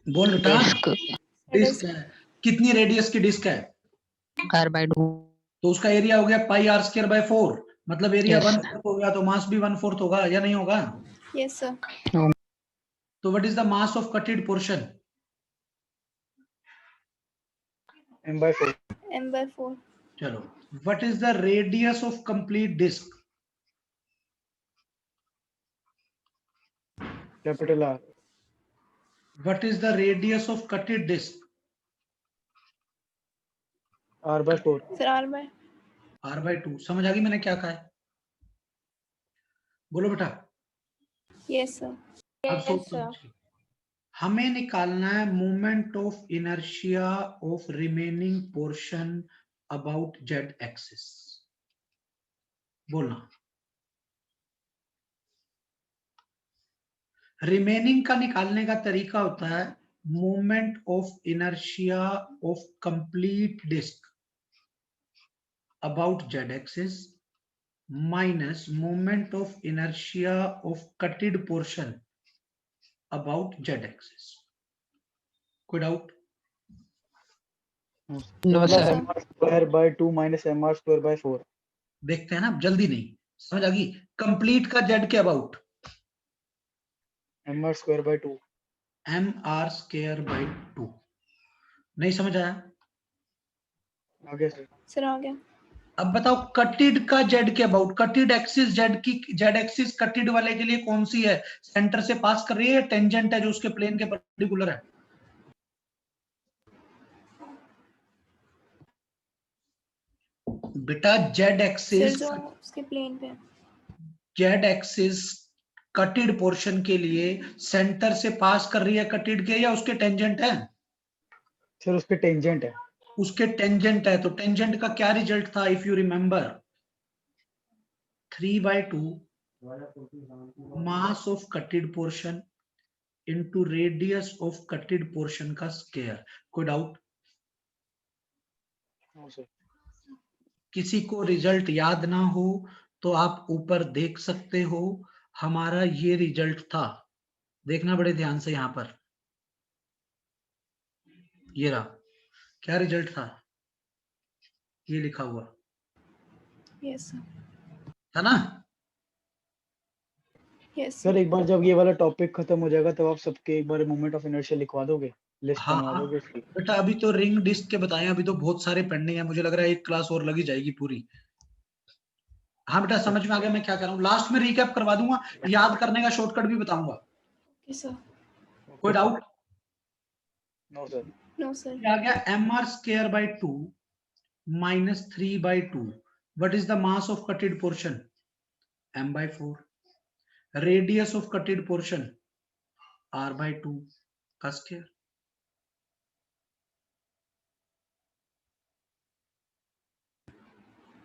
बोल बेटा। डिस्क डिस्क है। कितनी रेडियस की डिस्क है? r/2। तो उसका एरिया हो गया πr²/4, मतलब एरिया Yes. 1/4 हो गया, तो मास भी 1/4 होगा या नहीं होगा? Yes sir. तो what is the mass of cutted portion? m/4। m/4। चलो, what is the radius of complete disc? Capital R। What is the radius of cutted disc? r/4। Sir r/। r/2। समझ आ गई मैंने क्या कहा है? बोलो बेटा। Yes sir. अब यस सोच सर। समझ के। हमें निकालना है moment of inertia of remaining portion about Z axis. बोलना। रिमेनिंग का निकालने का तरीका होता है moment of inertia of complete disc about Z axis minus moment of inertia of cutted portion about Z axis. कोई डाउट? No मतलब sir. mr²/2 minus mr²/4। देखते हैं ना, जल्दी नहीं। समझ आ गई? कंप्लीट का जेड के अबाउट mr²/2। mr²/2। नहीं समझ आया? आगे सर। सर आ गया। अब बताओ कटेड का जेड के अबाउट, कटेड एक्सिस जेड की, जेड एक्सिस कटेड वाले के लिए कौन सी है? सेंटर से पास कर रही है या टेंजेंट है जो उसके प्लेन के परपेंडिकुलर है? बेटा जेड सर एक्सिस, जो उसके प्लेन पे। जेड एक्सिस कटेड पोर्शन के लिए सेंटर से पास कर रही है कटेड के, या उसके टेंजेंट है? सर उसके टेंजेंट है। उसके टेंजेंट है। तो टेंजेंट का क्या रिजल्ट था if you remember? 3/2 mass of cutted portion into radius of cutted portion का स्क्वायर। कोई डाउट? No sir. किसी को रिजल्ट याद ना हो तो आप ऊपर देख सकते हो हमारा ये रिजल्ट था। देखना बड़े ध्यान से यहां पर, ये रहा क्या रिजल्ट था, ये लिखा हुआ यस सर। था ना। Yes sir sir. एक बार जब ये वाला टॉपिक खत्म हो जाएगा तब आप सबके एक बार मोमेंट ऑफ इनर्शिया लिखवा दोगे, लिस्ट हाँ बनवा हाँ दोगे इसकी? बेटा, अभी तो रिंग डिस्क के बताएं, अभी तो बहुत सारे पेंडिंग है, मुझे लग रहा है एक क्लास और लगी जाएगी पूरी। हाँ बेटा, समझ में आ गया मैं क्या कर रहा हूँ। लास्ट में रिकैप करवा दूंगा, याद करने का शॉर्टकट भी बताऊंगा। Okay sir. कोई doubt? No sir. No sir. आ गया mr square by 2 minus 3 by 2. What is the mass of cutted portion? m by 4. Radius of cutted portion r by 2 का square.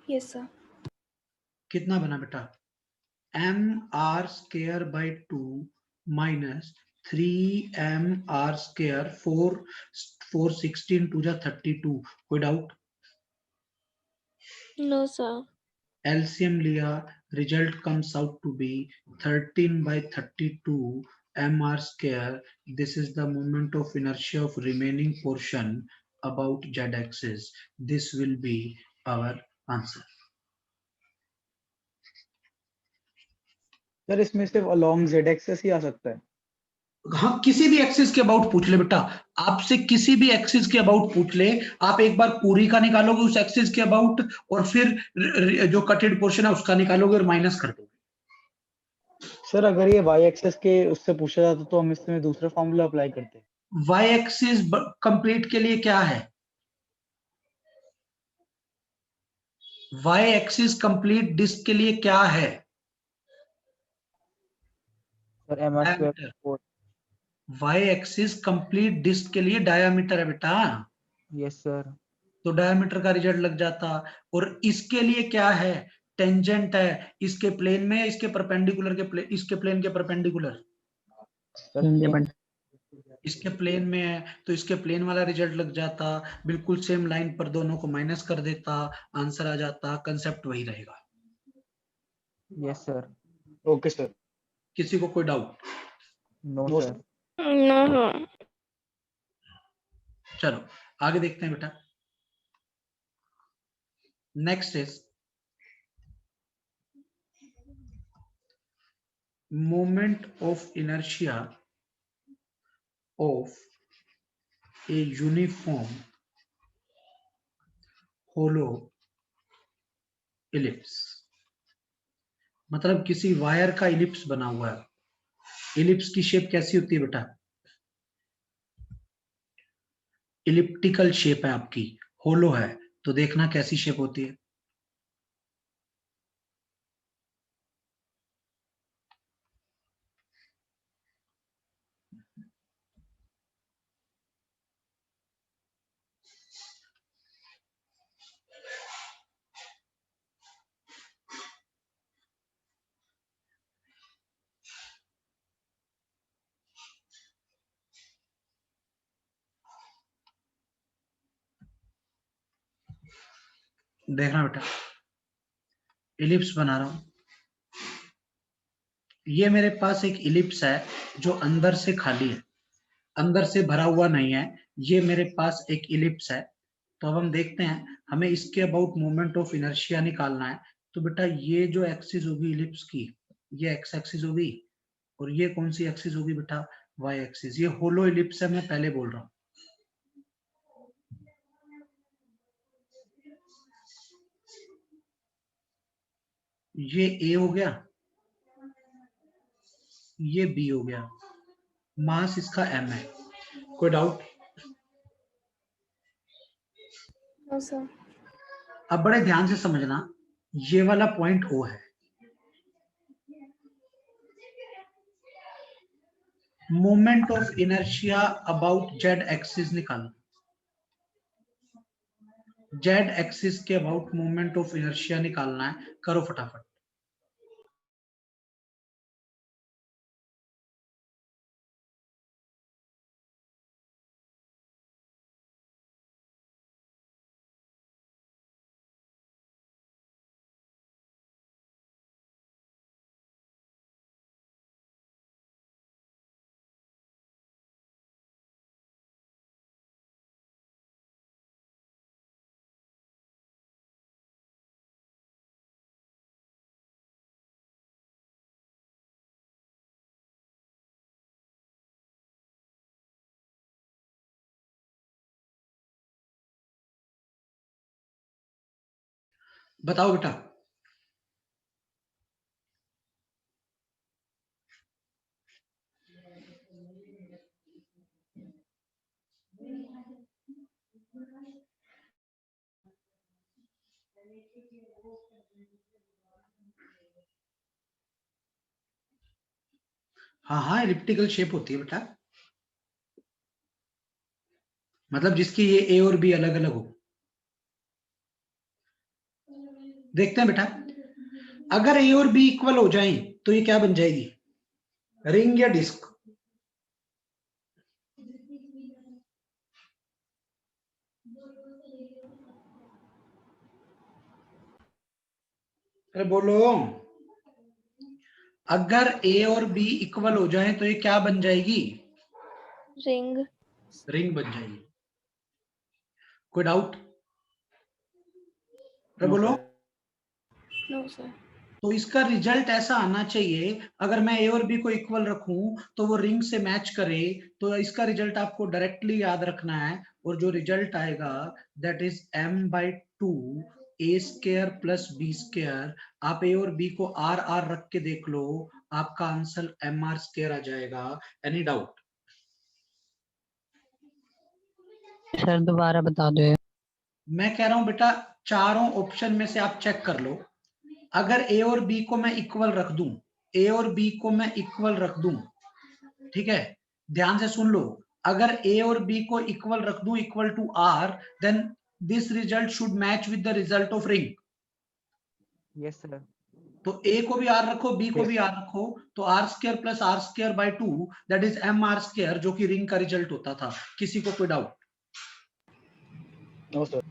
Yes sir. कितना बना बेटा? mr square by 2 minus 3mr square 4 16 2 जा 32. कोई doubt? No sir. LCM लिया, result comes out to be 13 by 32 mr square. This is the moment of inertia of remaining portion about z-axis. This will be our answer. Sir इसमें सिर्फ along Z access ही आ सकता है? हाँ, किसी भी axis के about पूछ ले बेटा, आपसे किसी भी एक्सिस के अबाउट पूछ ले, आप एक बार पूरी का निकालोगे उस एक्सिस के अबाउट, और फिर जो कटेड पोर्शन है उसका निकालोगे और माइनस कर दोगे। सर अगर ये वाई एक्सेस के उससे पूछा जाता तो हम इसमें दूसरा फॉर्मूला अप्लाई करते। वाई एक्सिस कंप्लीट के लिए क्या है? वाई एक्सिस कंप्लीट डिस्क के लिए क्या है? Sir m are square 4। Y axis complete disc के लिए डायामीटर है बेटा, यस सर। तो डायामीटर का रिजल्ट लग जाता। और इसके लिए क्या है? टेंजेंट है, इसके प्लेन में, इसके परपेंडिकुलर के प्लेन, इसके प्लेन के परपेंडिकुलर, सर इसके प्लेन में है तो इसके प्लेन वाला रिजल्ट लग जाता, बिल्कुल सेम लाइन पर दोनों को माइनस कर देता, आंसर आ जाता। कंसेप्ट वही रहेगा। Yes sir. Okay sir. किसी को कोई doubt? No no sir. Sir. No sir. चलो आगे देखते हैं बेटा। Next is moment of inertia of a uniform hollow ellipse. मतलब किसी वायर का इलिप्स बना हुआ है। इलिप्स की शेप कैसी होती है बेटा? इलिप्टिकल शेप है आपकी, होलो है, तो देखना कैसी शेप होती है। देखना बेटा, इलिप्स बना रहा हूं। ये मेरे पास एक इलिप्स है जो अंदर से खाली है, अंदर से भरा हुआ नहीं है। ये मेरे पास एक इलिप्स है। तो अब हम देखते हैं, हमें इसके अबाउट मोमेंट ऑफ इनर्शिया निकालना है। तो बेटा ये जो एक्सिस होगी इलिप्स की, ये एक्स एक्सिस होगी, और ये कौन सी एक्सिस होगी बेटा? Y axis. ये होलो इलिप्स है, मैं पहले बोल रहा हूँ। ये ए हो गया, ये बी हो गया, मास इसका एम है। कोई डाउट? No sir. अब बड़े ध्यान से समझना, ये वाला पॉइंट ओ है। Moment of inertia about Z axis निकालना। जेड एक्सिस के अबाउट मोमेंट ऑफ इनर्शिया निकालना है, करो फटाफट। बताओ बेटा। हाँ हाँ, एलिप्टिकल शेप होती है बेटा, मतलब जिसकी ये ए और बी अलग अलग हो। देखते हैं बेटा, अगर ए और बी इक्वल हो जाएं तो ये क्या बन जाएगी, रिंग या डिस्क? अरे बोलो, अगर ए और बी इक्वल हो जाएं तो ये क्या बन जाएगी? रिंग। रिंग बन जाएगी। कोई डाउट? अरे नो बोलो। सर। No sir. तो इसका रिजल्ट ऐसा आना चाहिए, अगर मैं ए और बी को इक्वल रखूं तो वो रिंग से मैच करे, तो इसका रिजल्ट आपको डायरेक्टली याद रखना है, और जो रिजल्ट आएगा that is m/2 a square plus b square. आप ए और बी को आर आर रख के देख लो, आपका आंसर mr स्क्वायर आ जाएगा। Any doubt? सर दोबारा बता दो ये। मैं कह रहा हूं बेटा, चारों ऑप्शन में से आप चेक कर लो, अगर ए और बी को मैं इक्वल रख दूं, ए और बी को मैं इक्वल रख दूं, ठीक है, ध्यान से सुन लो, अगर ए और बी को इक्वल रख दूं equal to r, then this result should match with the result of ring. Yes sir. तो ए को भी आर रखो, बी को भी आर रखो, तो r square plus r square by 2 that is m are square, जो कि रिंग का रिजल्ट होता था। किसी को कोई doubt? No sir.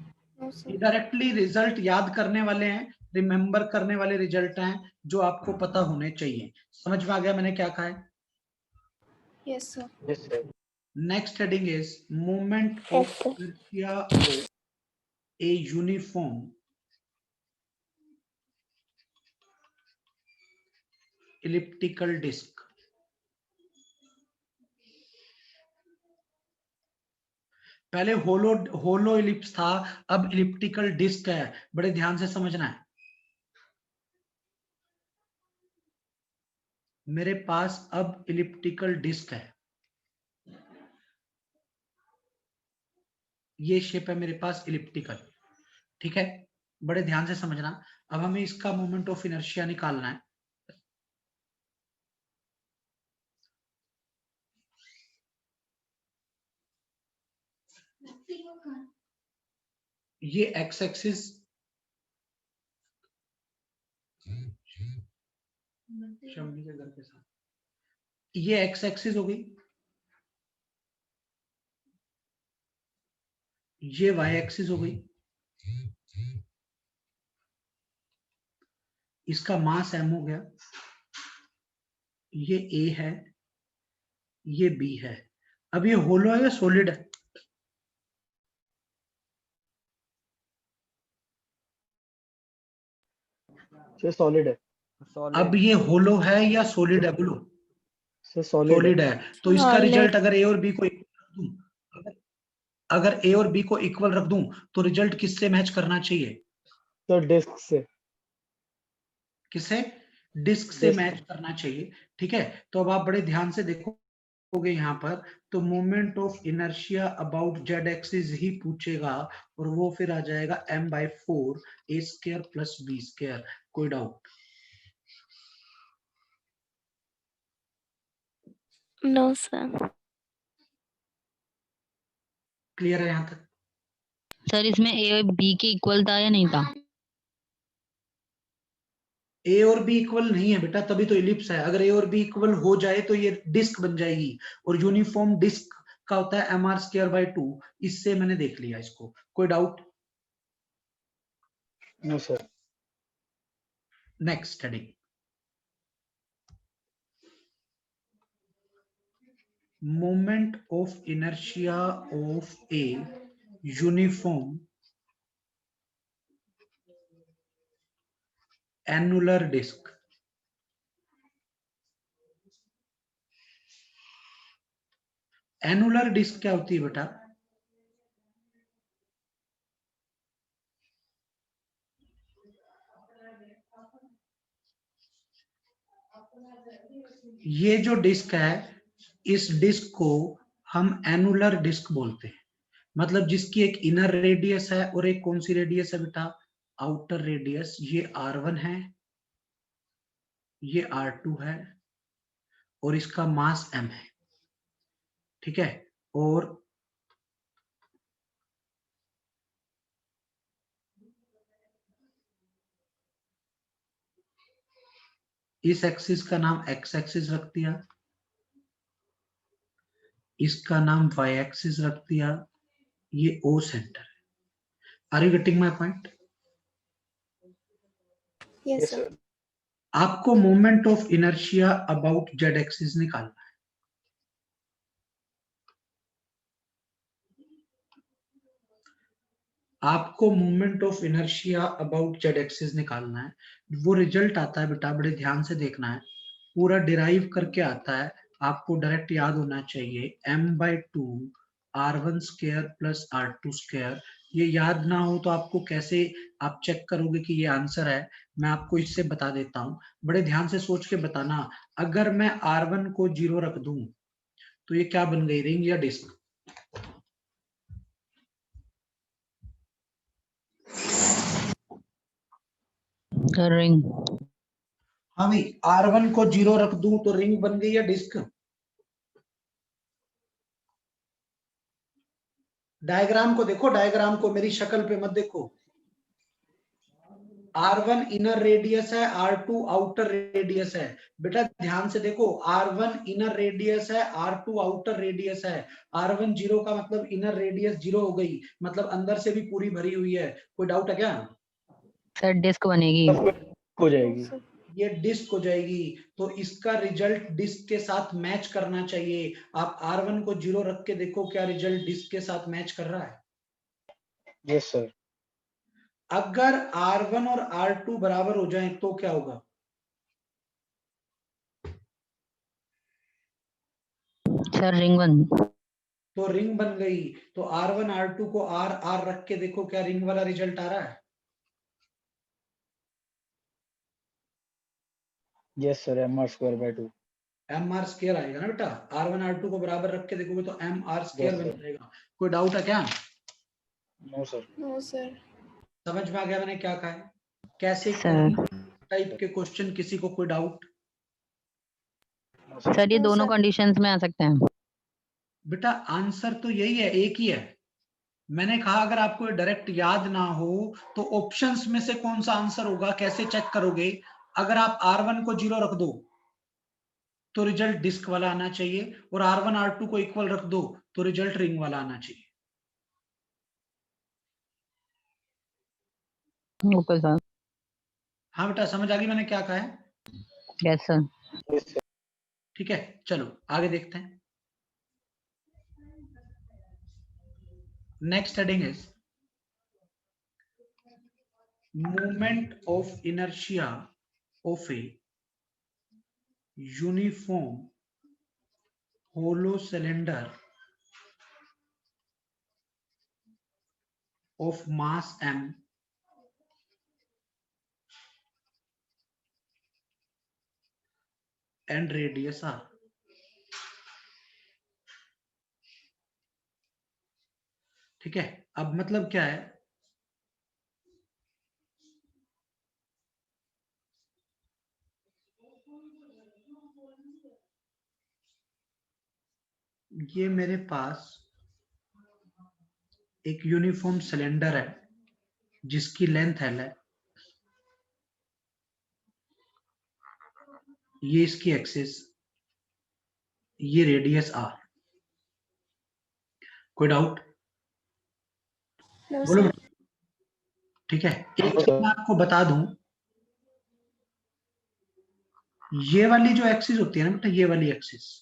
No sir. Directly result याद करने वाले हैं, रिमेंबर करने वाले रिजल्ट हैं जो आपको पता होने चाहिए। समझ में आ गया मैंने क्या कहा है? Yes sir. Yes sir. Next heading is movement of Yes, sir. inertia of a uniform elliptical disc. पहले होलो इलिप्स था, अब इलिप्टिकल डिस्क है। बड़े ध्यान से समझना है। मेरे पास अब इलिप्टिकल डिस्क है, ये शेप है मेरे पास इलिप्टिकल, ठीक है, बड़े ध्यान से समझना। अब हमें इसका मोमेंट ऑफ इनर्शिया निकालना है। ये एक्स एक्सिस, शम्मी के घर के साथ, ये एक्स एक्सिस हो गई, ये वाई एक्सिस हो गई, इसका मास m हो गया, ये a है, ये b है। अब ये होलो है या सॉलिड है? सर सॉलिड है। अब ये होलो है या सॉलिड है, बोलो। सर सॉलिड है। सॉलिड है। तो इसका Solid. रिजल्ट अगर ए और बी को इक्वल रख दूं, अगर ए और बी को इक्वल रख दूं तो रिजल्ट किससे मैच करना चाहिए? सर डिस्क से। किससे? डिस्क से डिस्क। मैच करना चाहिए, ठीक है। तो अब आप बड़े ध्यान से देखोगे यहाँ पर, तो moment of inertia about Z axis ही पूछेगा, और वो फिर आ जाएगा m/4 a square plus b square. कोई डाउट? No, sir. क्लियर है यहाँ तक? सर इसमें ए और बी के इक्वल था या नहीं था? ए और बी इक्वल नहीं है बेटा, तभी तो इलिप्स है। अगर ए और बी इक्वल हो जाए तो ये डिस्क बन जाएगी, और यूनिफॉर्म डिस्क का होता है mr²/2। इससे मैंने देख लिया इसको। कोई doubt? No sir. Next heading, moment of inertia of a uniform annular disc. Annular disc क्या होती है बेटा? ये जो डिस्क है, इस डिस्क को हम एनुलर डिस्क बोलते हैं, मतलब जिसकी एक इनर रेडियस है और एक कौन सी रेडियस है बेटा, आउटर रेडियस। ये R1 है, ये R2 है और इसका मास m है, ठीक है। और इस एक्सिस का नाम x एक्सिस रख दिया, इसका नाम y एक्सिस रख दिया, ये O सेंटर है। Are you getting my point? Yes, sir. आपको moment of inertia about z axis निकालना है। आपको moment of inertia about z axis निकालना है। वो रिजल्ट आता है बेटा, बड़े ध्यान से देखना है, पूरा डिराइव करके आता है, आपको डायरेक्ट याद होना चाहिए, m/2 r1 square plus r2 square. ये याद ना हो तो आपको कैसे आप चेक करोगे कि ये आंसर है, मैं आपको इससे बता देता हूं, बड़े ध्यान से सोच के बताना। अगर मैं r1 को 0 रख दूं तो ये क्या बन गई, रिंग या डिस्क? रिंग। हाँ भाई, R1 को 0 रख दूं तो रिंग बन गई या डिस्क? डायग्राम को देखो, डायग्राम को, मेरी शक्ल पे मत देखो। R1 इनर रेडियस है, R2 आउटर रेडियस है। बेटा ध्यान से देखो, R1 इनर रेडियस है, R2 आउटर रेडियस है। R1 0 का मतलब इनर रेडियस 0 हो गई, मतलब अंदर से भी पूरी भरी हुई है। कोई डाउट है क्या? सर डिस्क बनेगी। हो जाएगी। sir. ये डिस्क हो जाएगी, तो इसका रिजल्ट डिस्क के साथ मैच करना चाहिए। आप R1 को 0 रख के देखो, क्या रिजल्ट डिस्क के साथ मैच कर रहा है? Yes sir. अगर R1 और R2 बराबर हो जाएं तो क्या होगा? सर रिंग बन। तो रिंग बन गई। तो R1 R2 को R R रख के देखो, क्या रिंग वाला रिजल्ट आ रहा है? Yes sir, mr²/2। MR square आएगा ना बेटा, R1 R2 को बराबर रख के देखोगे तो MR स्क्वायर Yes, बन sir. जाएगा। कोई डाउट है क्या? No sir. No, sir. समझ में आ गया मैंने क्या कहा है? कैसे सर टाइप के क्वेश्चन, किसी को कोई डाउट? सर ये No, दोनों sir. कंडीशंस में आ सकते हैं। बेटा आंसर तो यही है, एक ही है। मैंने कहा अगर आपको डायरेक्ट याद ना हो तो ऑप्शंस में से कौन सा आंसर होगा, कैसे चेक करोगे? अगर आप R1 को 0 रख दो तो रिजल्ट डिस्क वाला आना चाहिए, और R1 R2 को इक्वल रख दो तो रिजल्ट रिंग वाला आना चाहिए। Okay sir. हाँ बेटा, समझ आ गई मैंने क्या कहा है? Yes sir. Yes sir. ठीक है, चलो आगे देखते हैं। Next heading is movement of inertia of a uniform hollow cylinder of mass m and radius r। ठीक है, अब मतलब क्या है? ये मेरे पास एक यूनिफॉर्म सिलेंडर है जिसकी लेंथ L है, ये इसकी एक्सिस, ये रेडियस r। कोई डाउट? No, बोलो। sir. ठीक है, एक चीज मैं आपको बता दूं, ये वाली जो एक्सिस होती है ना बेटा, ये वाली एक्सिस,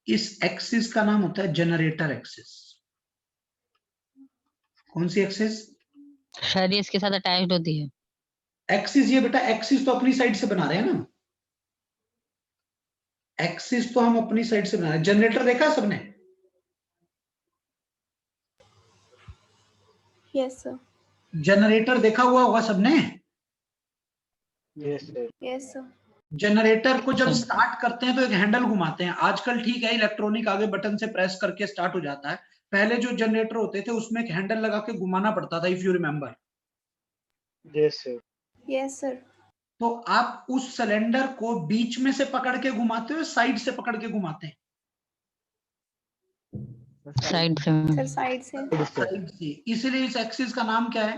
इस एक्सिस का नाम होता है जनरेटर एक्सिस। कौन सी एक्सिस? सर ये इसके साथ अटैच्ड होती है। एक्सिस, ये बेटा एक्सिस तो अपनी साइड से बना रहे हैं ना, एक्सिस तो हम अपनी साइड से बना रहे हैं। जनरेटर देखा है सबने? Yes, sir. जनरेटर देखा हुआ होगा सबने। Yes sir. Yes, sir. Generator को जब अच्छा। स्टार्ट करते हैं तो एक हैंडल घुमाते हैं। आजकल ठीक है इलेक्ट्रॉनिक आगे बटन से प्रेस करके स्टार्ट हो जाता है, पहले जो जनरेटर होते थे उसमें एक हैंडल लगा के घुमाना पड़ता था, if you remember. Yes sir. Yes, sir. तो आप उस सिलेंडर को बीच में से पकड़ के घुमाते हो, साइड से पकड़ के घुमाते हैं? साइड से Sir, side से. साइड से। इसलिए इस एक्सिस का नाम क्या है?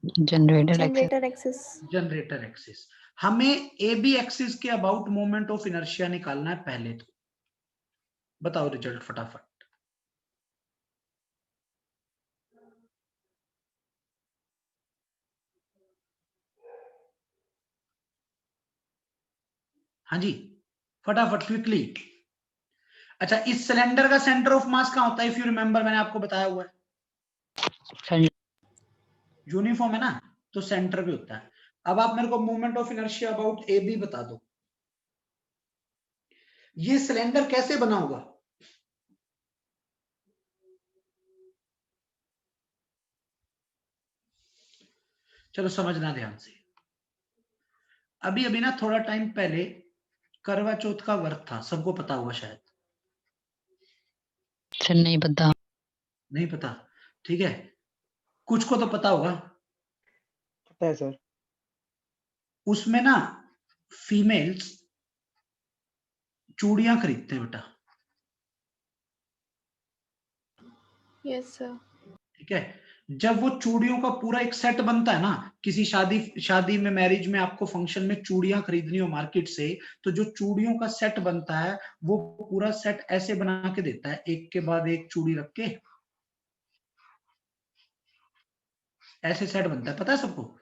Generator axes. Generator axis. Generator axis. हमें ए बी एक्सिस के अबाउट मोमेंट ऑफ इनर्शिया निकालना है पहले। तो बताओ रिजल्ट फटाफट। हाँ जी, फटाफट क्विकली। अच्छा, इस सिलेंडर का सेंटर ऑफ मास कहाँ होता है? इफ यू रिमेम्बर, मैंने आपको बताया हुआ है, यूनिफॉर्म है ना, तो सेंटर भी होता है। अब आप मेरे को moment of inertia about A B बता दो। ये सिलेंडर कैसे बना होगा? चलो समझना ध्यान से। अभी अभी ना थोड़ा टाइम पहले करवा चौथ का व्रत था, सबको पता हुआ शायद। सर नहीं पता। नहीं पता? ठीक है, कुछ को तो पता होगा। पता है सर। उसमें ना फीमेल्स चूड़ियां खरीदते हैं बेटा। Yes, sir. ठीक है, जब वो चूड़ियों का पूरा एक सेट बनता है ना, किसी शादी में, मैरिज में आपको फंक्शन में चूड़ियां खरीदनी हो मार्केट से, तो जो चूड़ियों का सेट बनता है वो पूरा सेट ऐसे बना के देता है, एक के बाद एक चूड़ी रख के, ऐसे सेट बनता है, पता है सबको?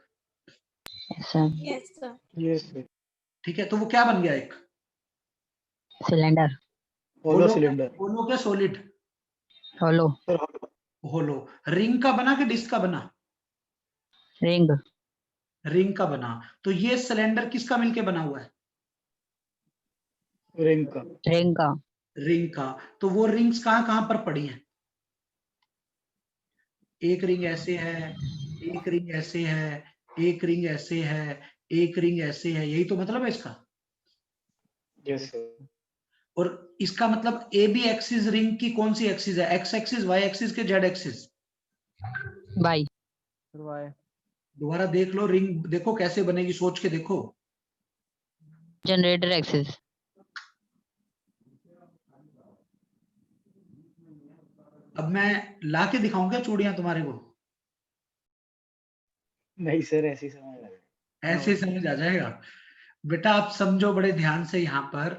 Sir Yes, sir. Yes sir. ठीक है, तो वो क्या बन गया? एक सिलेंडर। होलो सिलेंडर। होलो क्या solid? Hollow. Sir hollow. Ring का बना कि डिस्क का बना? रिंग। रिंग का बना। तो ये सिलेंडर किसका मिलके बना हुआ है? रिंग का। रिंग का। रिंग का। तो वो रिंग्स कहां कहां पर पड़ी हैं? एक रिंग ऐसे है, एक रिंग ऐसे है, एक रिंग ऐसे है, एक रिंग ऐसे है, यही तो मतलब है इसका। Yes sir. और इसका मतलब ए बी एक्सिस रिंग की कौन सी एक्सिस है? एक्स एक्सिस, वाई एक्सिस के जेड एक्सिस? बाई। दोबारा देख लो, रिंग देखो कैसे बनेगी, सोच के देखो। Generator axes. अब मैं ला के दिखाऊं क्या चूड़ियां तुम्हारे को? नहीं सर, ऐसी समझ आ गई। ऐसे समझ आ जाएगा बेटा। आप समझो बड़े ध्यान से यहाँ पर,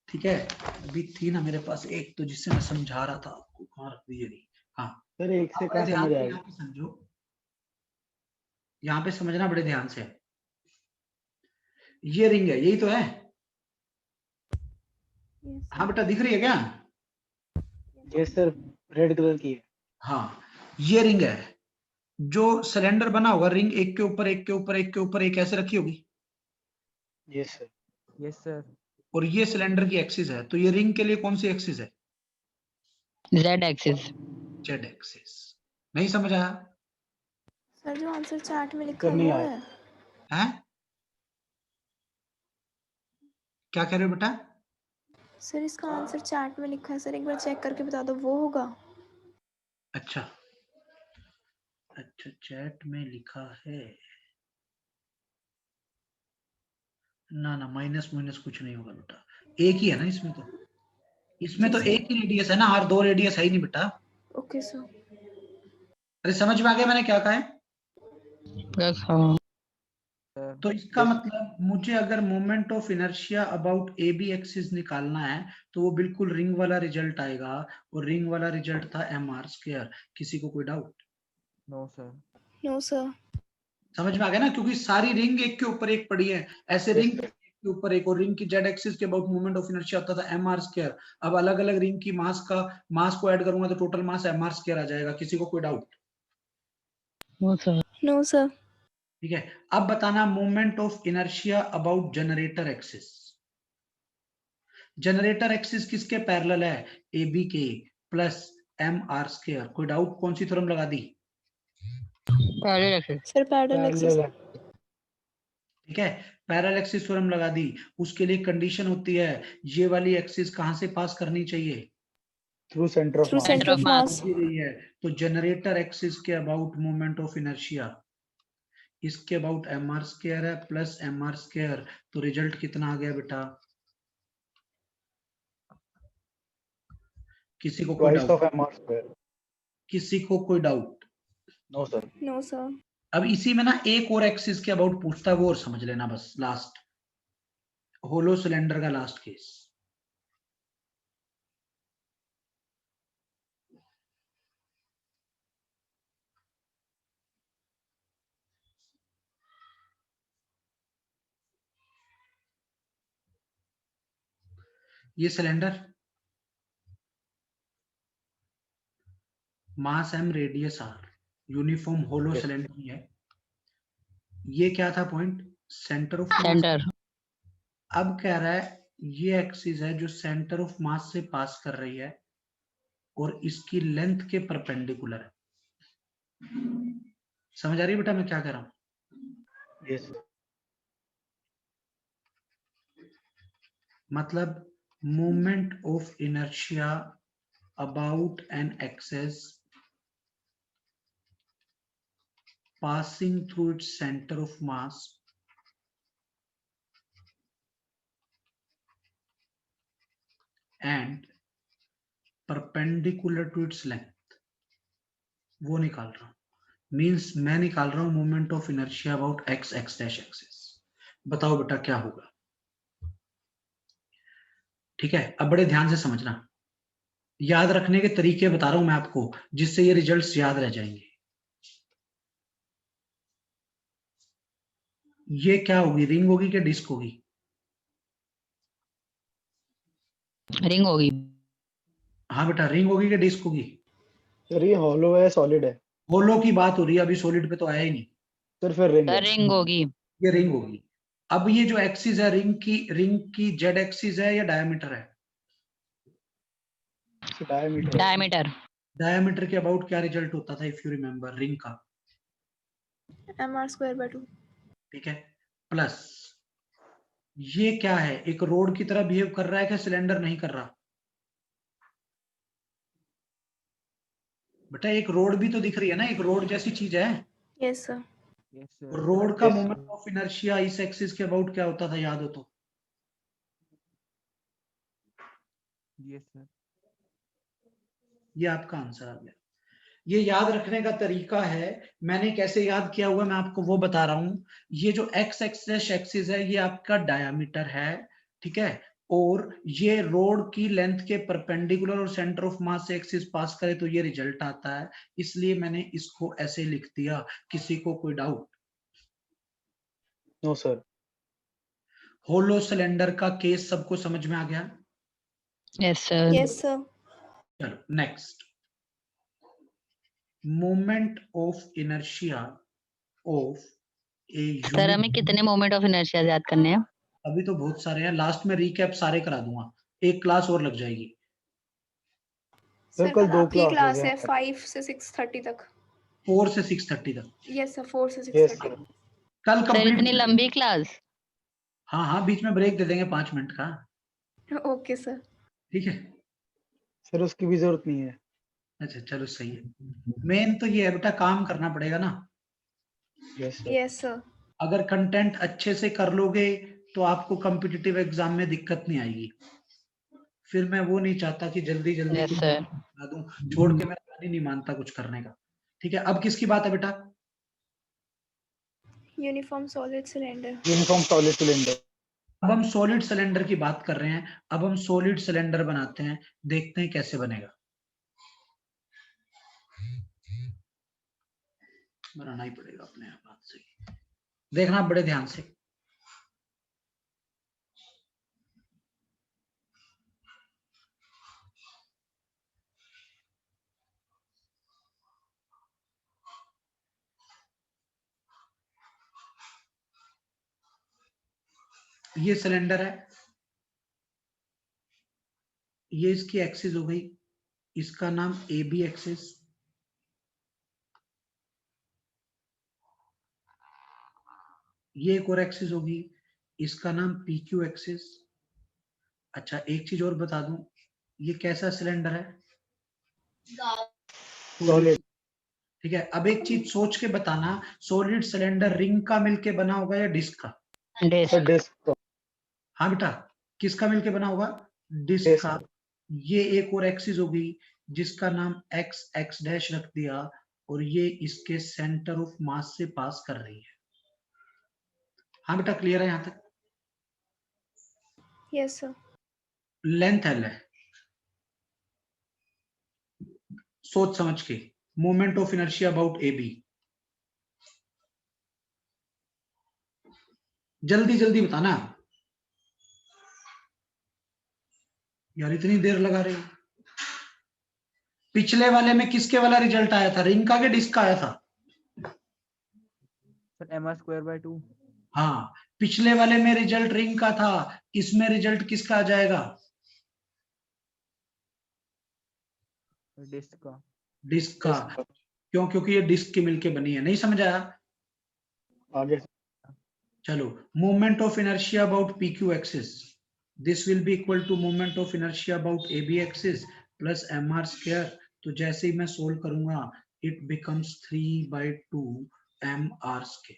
ठीक है? अभी थी ना मेरे पास एक, तो जिससे मैं समझा रहा था आपको, कहाँ रख दी? नहीं, हाँ, सर एक से आप बड़े कहाँ ध्यान समझ से आएगा? यहाँ पे समझो, यहाँ पे समझना बड़े ध्यान से। ये रिंग है, यही तो है। Yes, हाँ sir. बेटा, दिख रही है क्या? यस सर, रेड कलर की है। हाँ, ये रिंग है। जो सिलेंडर बना होगा, रिंग एक के ऊपर एक के ऊपर एक के ऊपर एक ऐसे रखी होगी, यस सर। Yes sir. और ये सिलेंडर की एक्सिस है। तो ये रिंग के लिए कौन सी एक्सिस है? Z axis. Z axis. नहीं समझ आया? सर जो आंसर चार्ट में लिखा सर नहीं वो आया। है? हैं? क्या कह रहे हो बेटा? सर इसका आंसर चार्ट में लिखा है सर, एक बार चेक करके बता दो वो होगा। अच्छा अच्छा, चैट में लिखा है ना? ना, माइनस माइनस कुछ नहीं होगा बेटा, एक ही है ना इसमें तो। इसमें तो जी सर। एक ही रेडियस है ना, और दो रेडियस है ही नहीं बेटा। Okay sir. अरे समझ में आ गया मैंने क्या कहा है? तो इसका Yes. मतलब मुझे अगर moment of inertia about A B axis निकालना है तो वो बिल्कुल रिंग वाला रिजल्ट आएगा, और रिंग वाला रिजल्ट था एम आर स्क्वायर। किसी को कोई doubt? No sir. No sir. समझ में आ गया ना, क्योंकि सारी रिंग एक के ऊपर एक पड़ी है, ऐसे Yes, रिंग sir. एक के ऊपर एक, और रिंग की जेड एक्सिस के अबाउट मोमेंट ऑफ इनर्शिया होता था एम आर स्क्वायर। अब अलग अलग रिंग की मास को ऐड करूंगा तो total mass M are square आ जाएगा। किसी को कोई doubt? No sir. No sir. ठीक है, अब बताना moment of inertia about generator axis. Generator axis किसके पैरेलल है? ए बी के प्लस एम आर स्क्वायर। कोई डाउट? कौन सी थ्योरम लगा दी? Parallel axis. Sir parallel axis. Parallel है। ठीक है, पैरेलल एक्सिस थ्योरम लगा दी, उसके लिए कंडीशन होती है ये वाली एक्सिस कहां से पास करनी चाहिए, through centre of through mass. Centre of mass. दे रही है, तो जनरेटर एक्सिस के अबाउट मोमेंट ऑफ इनर्शिया, इसके अबाउट एम आर स्क्वायर है प्लस एम आर स्क्वायर, तो रिजल्ट कितना आ गया बेटा, किसी को कोई twice doubt, of mr square. किसी को कोई doubt? No sir. No sir. अब इसी में ना एक और एक्सिस के अबाउट पूछता है, वो और समझ लेना बस, लास्ट होलो सिलेंडर का लास्ट केस। ये cylinder mass M radius R, uniform hollow Yes. Cylinder ही है। ये क्या था point, centre of mass. Centre. अब कह रहा है ये एक्सिस है जो सेंटर ऑफ मास से पास कर रही है और इसकी लेंथ के परपेंडिकुलर है। समझ आ रही है बेटा मैं क्या कह रहा हूं? यस। मतलब movement of inertia about an axis passing through its center of mass and perpendicular to its length, वो निकाल रहा हूं। मीन्स मैं निकाल रहा हूं moment of inertia about x x dash axis. बताओ बेटा क्या होगा? ठीक है, अब बड़े ध्यान से समझना, याद रखने के तरीके बता रहा हूं मैं आपको, जिससे ये रिजल्ट्स याद रह जाएंगे। ये क्या होगी, रिंग होगी कि डिस्क होगी? रिंग होगी। हाँ बेटा, रिंग होगी कि डिस्क होगी? सर ये हॉलो है सॉलिड है? होलो की बात हो रही है, अभी सॉलिड पे तो आया ही नहीं। सर फिर रिंग सर है। रिंग होगी। ये रिंग होगी। अब ये जो एक्सिस है रिंग की जेड एक्सिस है या डायमीटर है? डायमीटर। डायमीटर। डायमीटर के अबाउट क्या रिजल्ट होता था इफ यू रिमेंबर, रिंग का? mr square by 2। ठीक है, प्लस ये क्या है, एक रोड की तरह बिहेव कर रहा है कि सिलेंडर नहीं कर रहा? बेटा एक रोड भी तो दिख रही है ना, एक रोड जैसी चीज है। Yes sir. Yes sir. Road का Yes. मोमेंट ऑफ इनर्शिया इस एक्सिस के अबाउट क्या होता था, याद हो तो? Yes sir. ये आपका आंसर आ गया। ये याद रखने का तरीका है, मैंने कैसे याद किया हुआ मैं आपको वो बता रहा हूं। ये जो एक्स एक्सिस है ये आपका डायामीटर है, ठीक है, और ये रोड की लेंथ के परपेंडिकुलर और सेंटर ऑफ मास से एक्सिस पास करे तो ये रिजल्ट आता है, इसलिए मैंने इसको ऐसे लिख दिया। किसी को कोई doubt? No sir. Hollow cylinder का केस सबको समझ में आ गया? Yes sir. Yes sir. चलो next, moment of inertia of a sir हमें कितने मोमेंट ऑफ इनर्शिया याद करने हैं? अभी तो बहुत सारे हैं, लास्ट में रिकैप सारे करा दूंगा, एक क्लास और लग जाएगी। सर सर कल कल दो आपकी क्लास क्लासेस है हैं। 5 से 6:30 तक। 4 से 6:30 तक। यस सर 4 से यस 6:30। सर। कल सर इतनी कंप्लीट। लंबी क्लास? हाँ हाँ, बीच में ब्रेक दे देंगे 5 मिनट का। Okay sir. ठीक है, सर उसकी भी जरूरत नहीं है। अच्छा चलो सही है। मेन तो ये है बेटा, काम करना पड़ेगा ना। Yes sir. Yes sir. अगर कंटेंट अच्छे से कर लोगे तो आपको कॉम्पिटिटिव एग्जाम में दिक्कत नहीं आएगी। फिर मैं वो नहीं चाहता कि जल्दी जल्दी यस कुछ सर। बता दूं, छोड़ के मेरा मन ही नहीं मानता कुछ करने का। ठीक है, अब किसकी बात है बेटा? Uniform solid cylinder. Uniform solid cylinder. अब हम सॉलिड सिलेंडर की बात कर रहे हैं, अब हम सॉलिड सिलेंडर बनाते हैं, देखते हैं कैसे बनेगा। बनाना ही पड़ेगा अपने आप हाथ से, देखना बड़े ध्यान से। ये सिलेंडर है, ये इसकी एक्सिस हो गई, इसका नाम ए बी एक्सिस, ये एक और एक्सिस होगी, इसका नाम PQ एक्सिस। अच्छा एक चीज और बता दूं, ये कैसा सिलेंडर है? सॉलिड। ठीक है, अब एक चीज सोच के बताना, सॉलिड सिलेंडर रिंग का मिलके बना होगा या डिस्क का? डिस्क। Sir disc. हाँ बेटा, किसका मिलके बना होगा? डिस्क का। डिस्क। ये एक और एक्सिस होगी जिसका नाम एक्स एक्स डैश रख दिया, और ये इसके सेंटर ऑफ मास से पास कर रही है। हाँ बेटा क्लियर है यहाँ तक? Yes sir. लेंथ एल है। सोच समझ के, moment of inertia about A B, जल्दी जल्दी बताना यार, इतनी देर लगा रहे हो। पिछले वाले में किसके वाला रिजल्ट आया था, रिंग का के डिस्क का आया था? Sir mr²/2। हाँ, पिछले वाले में रिजल्ट रिंग का था, इसमें रिजल्ट किसका आ जाएगा? डिस्क का। डिस्क का। डिस्क। क्यों? क्योंकि ये डिस्क की मिलके बनी है। नहीं समझ आया? आगे। चलो, moment of inertia about PQ axis, this will be equal to moment of inertia about AB axis plus mr²। तो जैसे ही मैं सोल्व करूंगा, इट बिकम्स 3/2 mr²।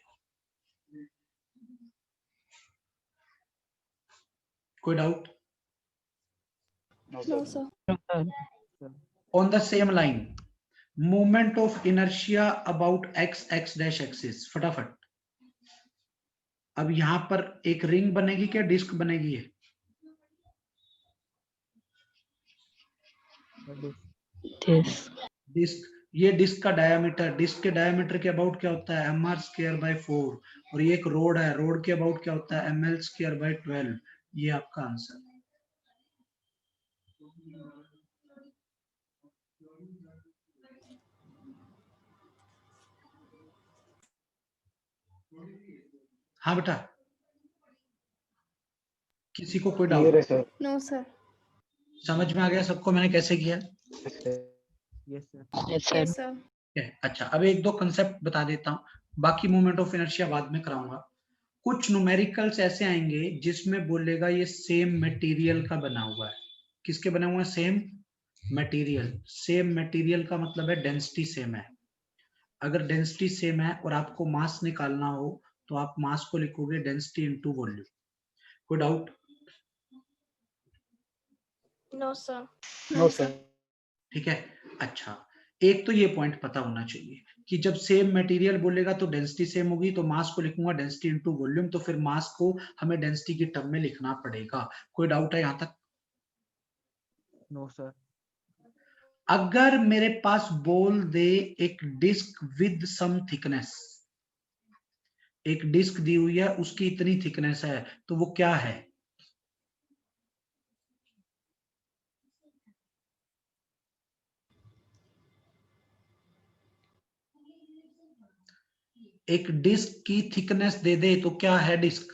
कोई doubt? No no sir. Sir. On the same line, moment of inertia about x x dash axis, फटाफट। अब यहां पर एक रिंग बनेगी क्या डिस्क बनेगी? है डिस्क। डिस्क। ये डिस्क का डायमीटर, डिस्क के डायमीटर के अबाउट क्या होता है? mr²/4। और ये एक रोड है, रोड के अबाउट क्या होता है? ml²/12। ये आपका आंसर। हाँ बेटा, किसी को कोई क्लियर है डाउट? सर। No sir. समझ में आ गया सबको मैंने कैसे किया? Yes sir. Yes sir. Yes sir. अच्छा, अब एक दो कंसेप्ट बता देता हूं, बाकी मोमेंट ऑफ इनर्शिया बाद में कराऊंगा। कुछ न्यूमेरिकल्स ऐसे आएंगे जिसमें बोलेगा ये सेम मटेरियल का बना हुआ है। किसके बने हुए हैं? Same material. सेम मटेरियल का मतलब है डेंसिटी सेम है। अगर डेंसिटी सेम है और आपको मास निकालना हो तो आप मास को लिखोगे डेंसिटी इनटू वॉल्यूम। कोई doubt? No sir. No sir. ठीक है। अच्छा, एक तो ये पॉइंट पता होना चाहिए कि जब सेम मटेरियल बोलेगा तो डेंसिटी सेम होगी, तो मास को लिखूंगा डेंसिटी इनटू वॉल्यूम, तो फिर मास को हमें डेंसिटी की टर्म में लिखना पड़ेगा। कोई डाउट है यहां तक? No sir. अगर मेरे पास बोल दे एक डिस्क विद सम थिकनेस, एक डिस्क दी हुई है उसकी इतनी थिकनेस है, तो वो क्या है? एक डिस्क की थिकनेस दे दे तो क्या है डिस्क?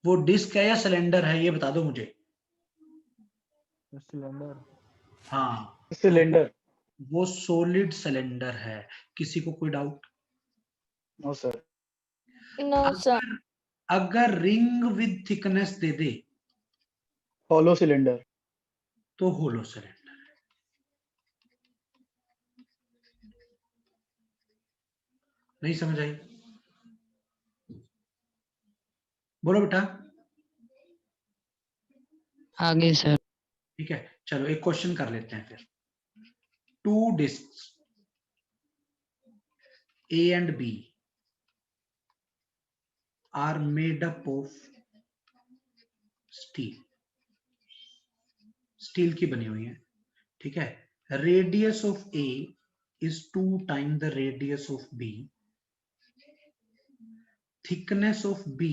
वो डिस्क है या सिलेंडर है, ये बता दो मुझे। सिलेंडर। हाँ, सिलेंडर। वो सॉलिड सिलेंडर है। किसी को कोई doubt? No sir. No sir. अगर अगर रिंग विद थिकनेस दे दे हॉलो सिलेंडर। तो होलो सिलेंडर। नहीं समझ आई? बोलो बेटा। आगे सर। ठीक है, चलो एक क्वेश्चन कर लेते हैं फिर। Two discs A and B are made up of steel. Steel की बनी हुई है, ठीक है। Radius of A is 2 times the radius of B. Thickness of B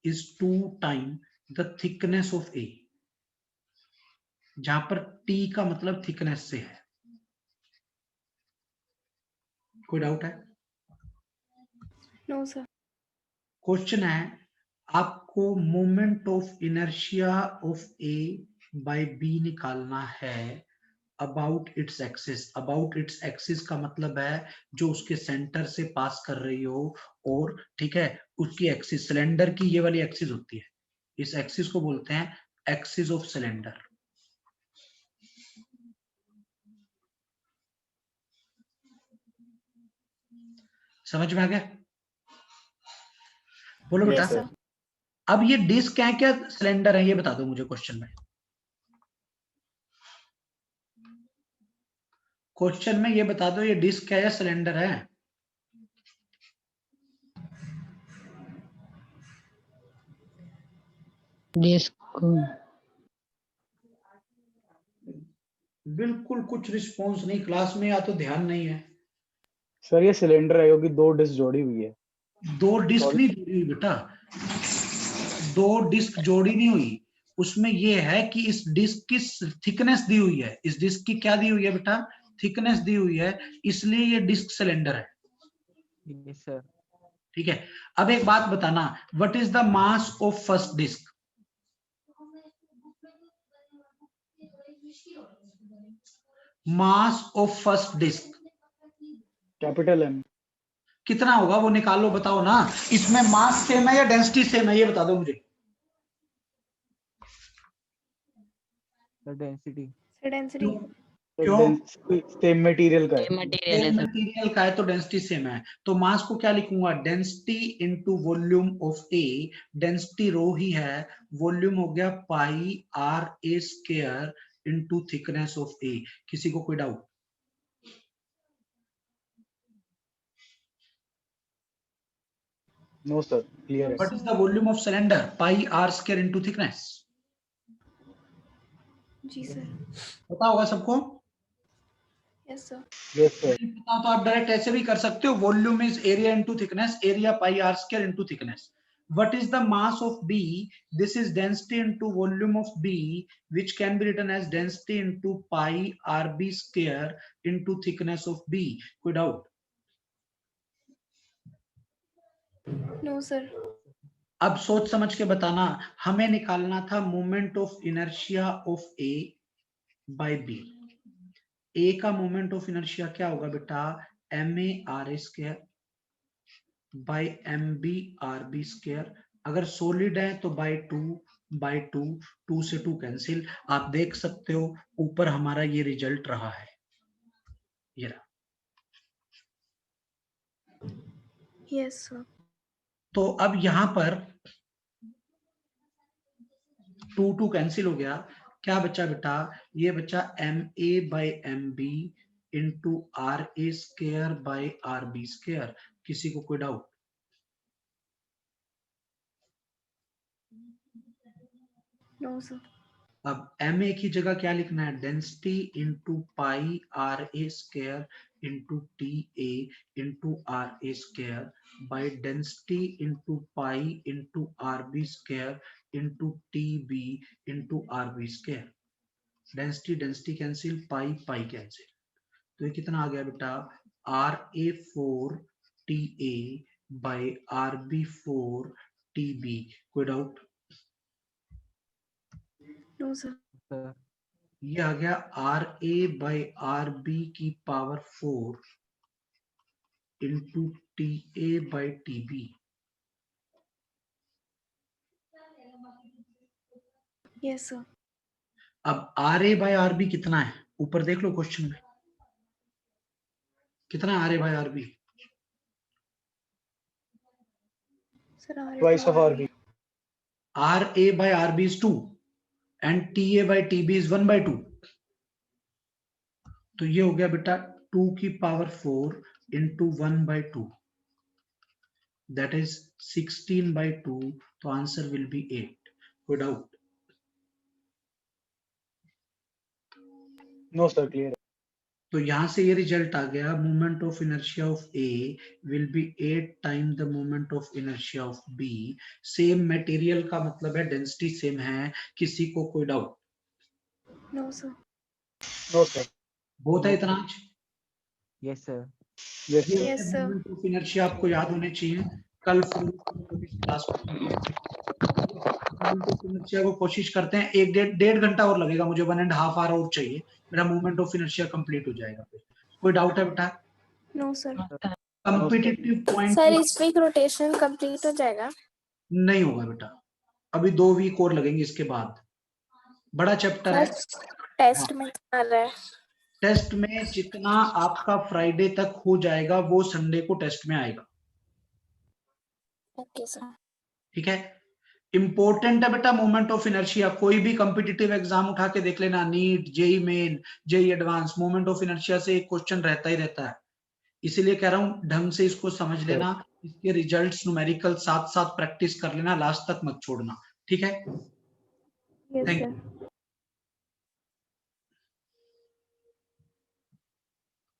is 2 times the thickness of A. जहां पर T का मतलब थिकनेस से है। कोई डाउट है? No sir. क्वेश्चन है, आपको moment of inertia of A by B निकालना है, about its axis. About its axis का मतलब है जो उसके सेंटर से पास कर रही हो, और ठीक है उसकी एक्सिस, सिलेंडर की ये वाली एक्सिस होती है, इस एक्सिस को बोलते हैं एक्सिस ऑफ सिलेंडर। समझ में आ गया? बोलो बेटा। Yes sir. अब ये डिस्क है क्या सिलेंडर है, ये बता दो मुझे क्वेश्चन में। क्वेश्चन में ये बता दो ये डिस्क है या सिलेंडर है। डिस्क। बिल्कुल कुछ रिस्पॉन्स नहीं क्लास में, या तो ध्यान नहीं है। सर ये सिलेंडर है क्योंकि 2 डिस्क जोड़ी हुई है। दो डिस्क Sorry. नहीं जोड़ी हुई बेटा, दो डिस्क जोड़ी नहीं हुई, उसमें ये है कि इस डिस्क की थिकनेस दी हुई है, इस डिस्क की क्या दी हुई है बेटा, थिकनेस दी हुई है, इसलिए ये डिस्क सिलेंडर है। Yes sir. ठीक है, अब एक बात बताना, what is the mass of first disc? Mass of first disc capital M. कितना होगा वो निकालो, बताओ ना। इसमें मास सेम है या डेंसिटी सेम है, ये बता दो मुझे। Sir density. Sir density. क्यों? सेम मटेरियल का है। सेम मटेरियल है सेम सब। मटेरियल का है तो डेंसिटी सेम है, तो मास को क्या लिखूंगा, density into volume of a. Density rho ही है, वॉल्यूम हो गया pi r a square into thickness of a. किसी को कोई डाउट? नो सर, क्लियर है। What is the volume of cylinder? Pi r square into thickness. जी sir. पता होगा सबको? Yes sir. Yes sir. नहीं पता तो आप डायरेक्ट ऐसे भी कर सकते हो, volume is area into thickness, area pi r square into thickness. What is the mass of B? This is density into volume of B, which can be written as density into pi RB square into thickness of B. कोई doubt? No sir. अब सोच समझ के बताना, हमें निकालना था moment of inertia of A by B। A का मोमेंट ऑफ इनर्शिया क्या होगा बेटा, ma RA square by MB square. अगर सॉलिड है तो बाई 2 से 2 कैंसिल। आप देख सकते हो ऊपर हमारा ये रिजल्ट रहा है, ये रहा। Yes sir. तो अब यहां पर 2 कैंसिल हो गया, क्या बचा बेटा, ये बचा MA by MB into RA square by RB square. किसी को कोई डाउट? No sir. अब MA की जगह क्या लिखना है, density into pi RA square into TA into RA square by density into pi into RB square into TB into RB square. Density density cancel, pi pi cancel, तो ये कितना आ गया बेटा, RA4 TA by RB4 TB। कोई doubt? No sir. Sir ये आ गया RA by RB की power 4 into TA by TB। Yes sir. अब RA बाई RB कितना है, ऊपर देख लो क्वेश्चन में कितना है RA by RB। Sir are twice of RB. RA by RB is 2 and TA by TB is 1 by 2। तो ये हो गया बेटा 2 की power 4 into 1 by 2, that is 16 by 2। तो आंसर विल बी 8। कोई डाउट? नो सर, क्लियर है। तो यहां से ये रिजल्ट आ गया, moment of inertia of A will be 8 time the moment of inertia of B। Same material का मतलब है डेंसिटी सेम है। किसी को कोई doubt? No sir. No sir. बहुत है इतना आज। Yes sir. यस ये sir. Yes sir. Moment of inertia आपको याद होने चाहिए। कल क्लास को कोशिश करते हैं। एक डेढ़ घंटा और लगेगा मुझे, 1.5 आवर और चाहिए, मेरा मूवमेंट ऑफ इनर्शिया कंप्लीट हो जाएगा। फिर कोई डाउट है बेटा? No sir. Competitive point sir इस वीक रोटेशन कंप्लीट हो जाएगा? नहीं होगा बेटा, अभी 2 वीक और लगेंगे इसके बाद, बड़ा चैप्टर है। टेस्ट में आ रहा है। टेस्ट में जितना आपका फ्राइडे तक हो जाएगा वो संडे को टेस्ट में आएगा। Okay sir. ठीक है, इंपॉर्टेंट है बेटा मोमेंट ऑफ इनर्शिया। कोई भी कॉम्पिटिटिव एग्जाम उठा के देख लेना, NEET, JEE Main, JEE advance, moment of inertia से एक क्वेश्चन रहता ही रहता है। इसीलिए कह रहा हूं ढंग से इसको समझ लेना, इसके रिजल्ट्स न्यूमेरिकल साथ साथ प्रैक्टिस कर लेना, लास्ट तक मत छोड़ना। ठीक है, यस थैंक सर। यू।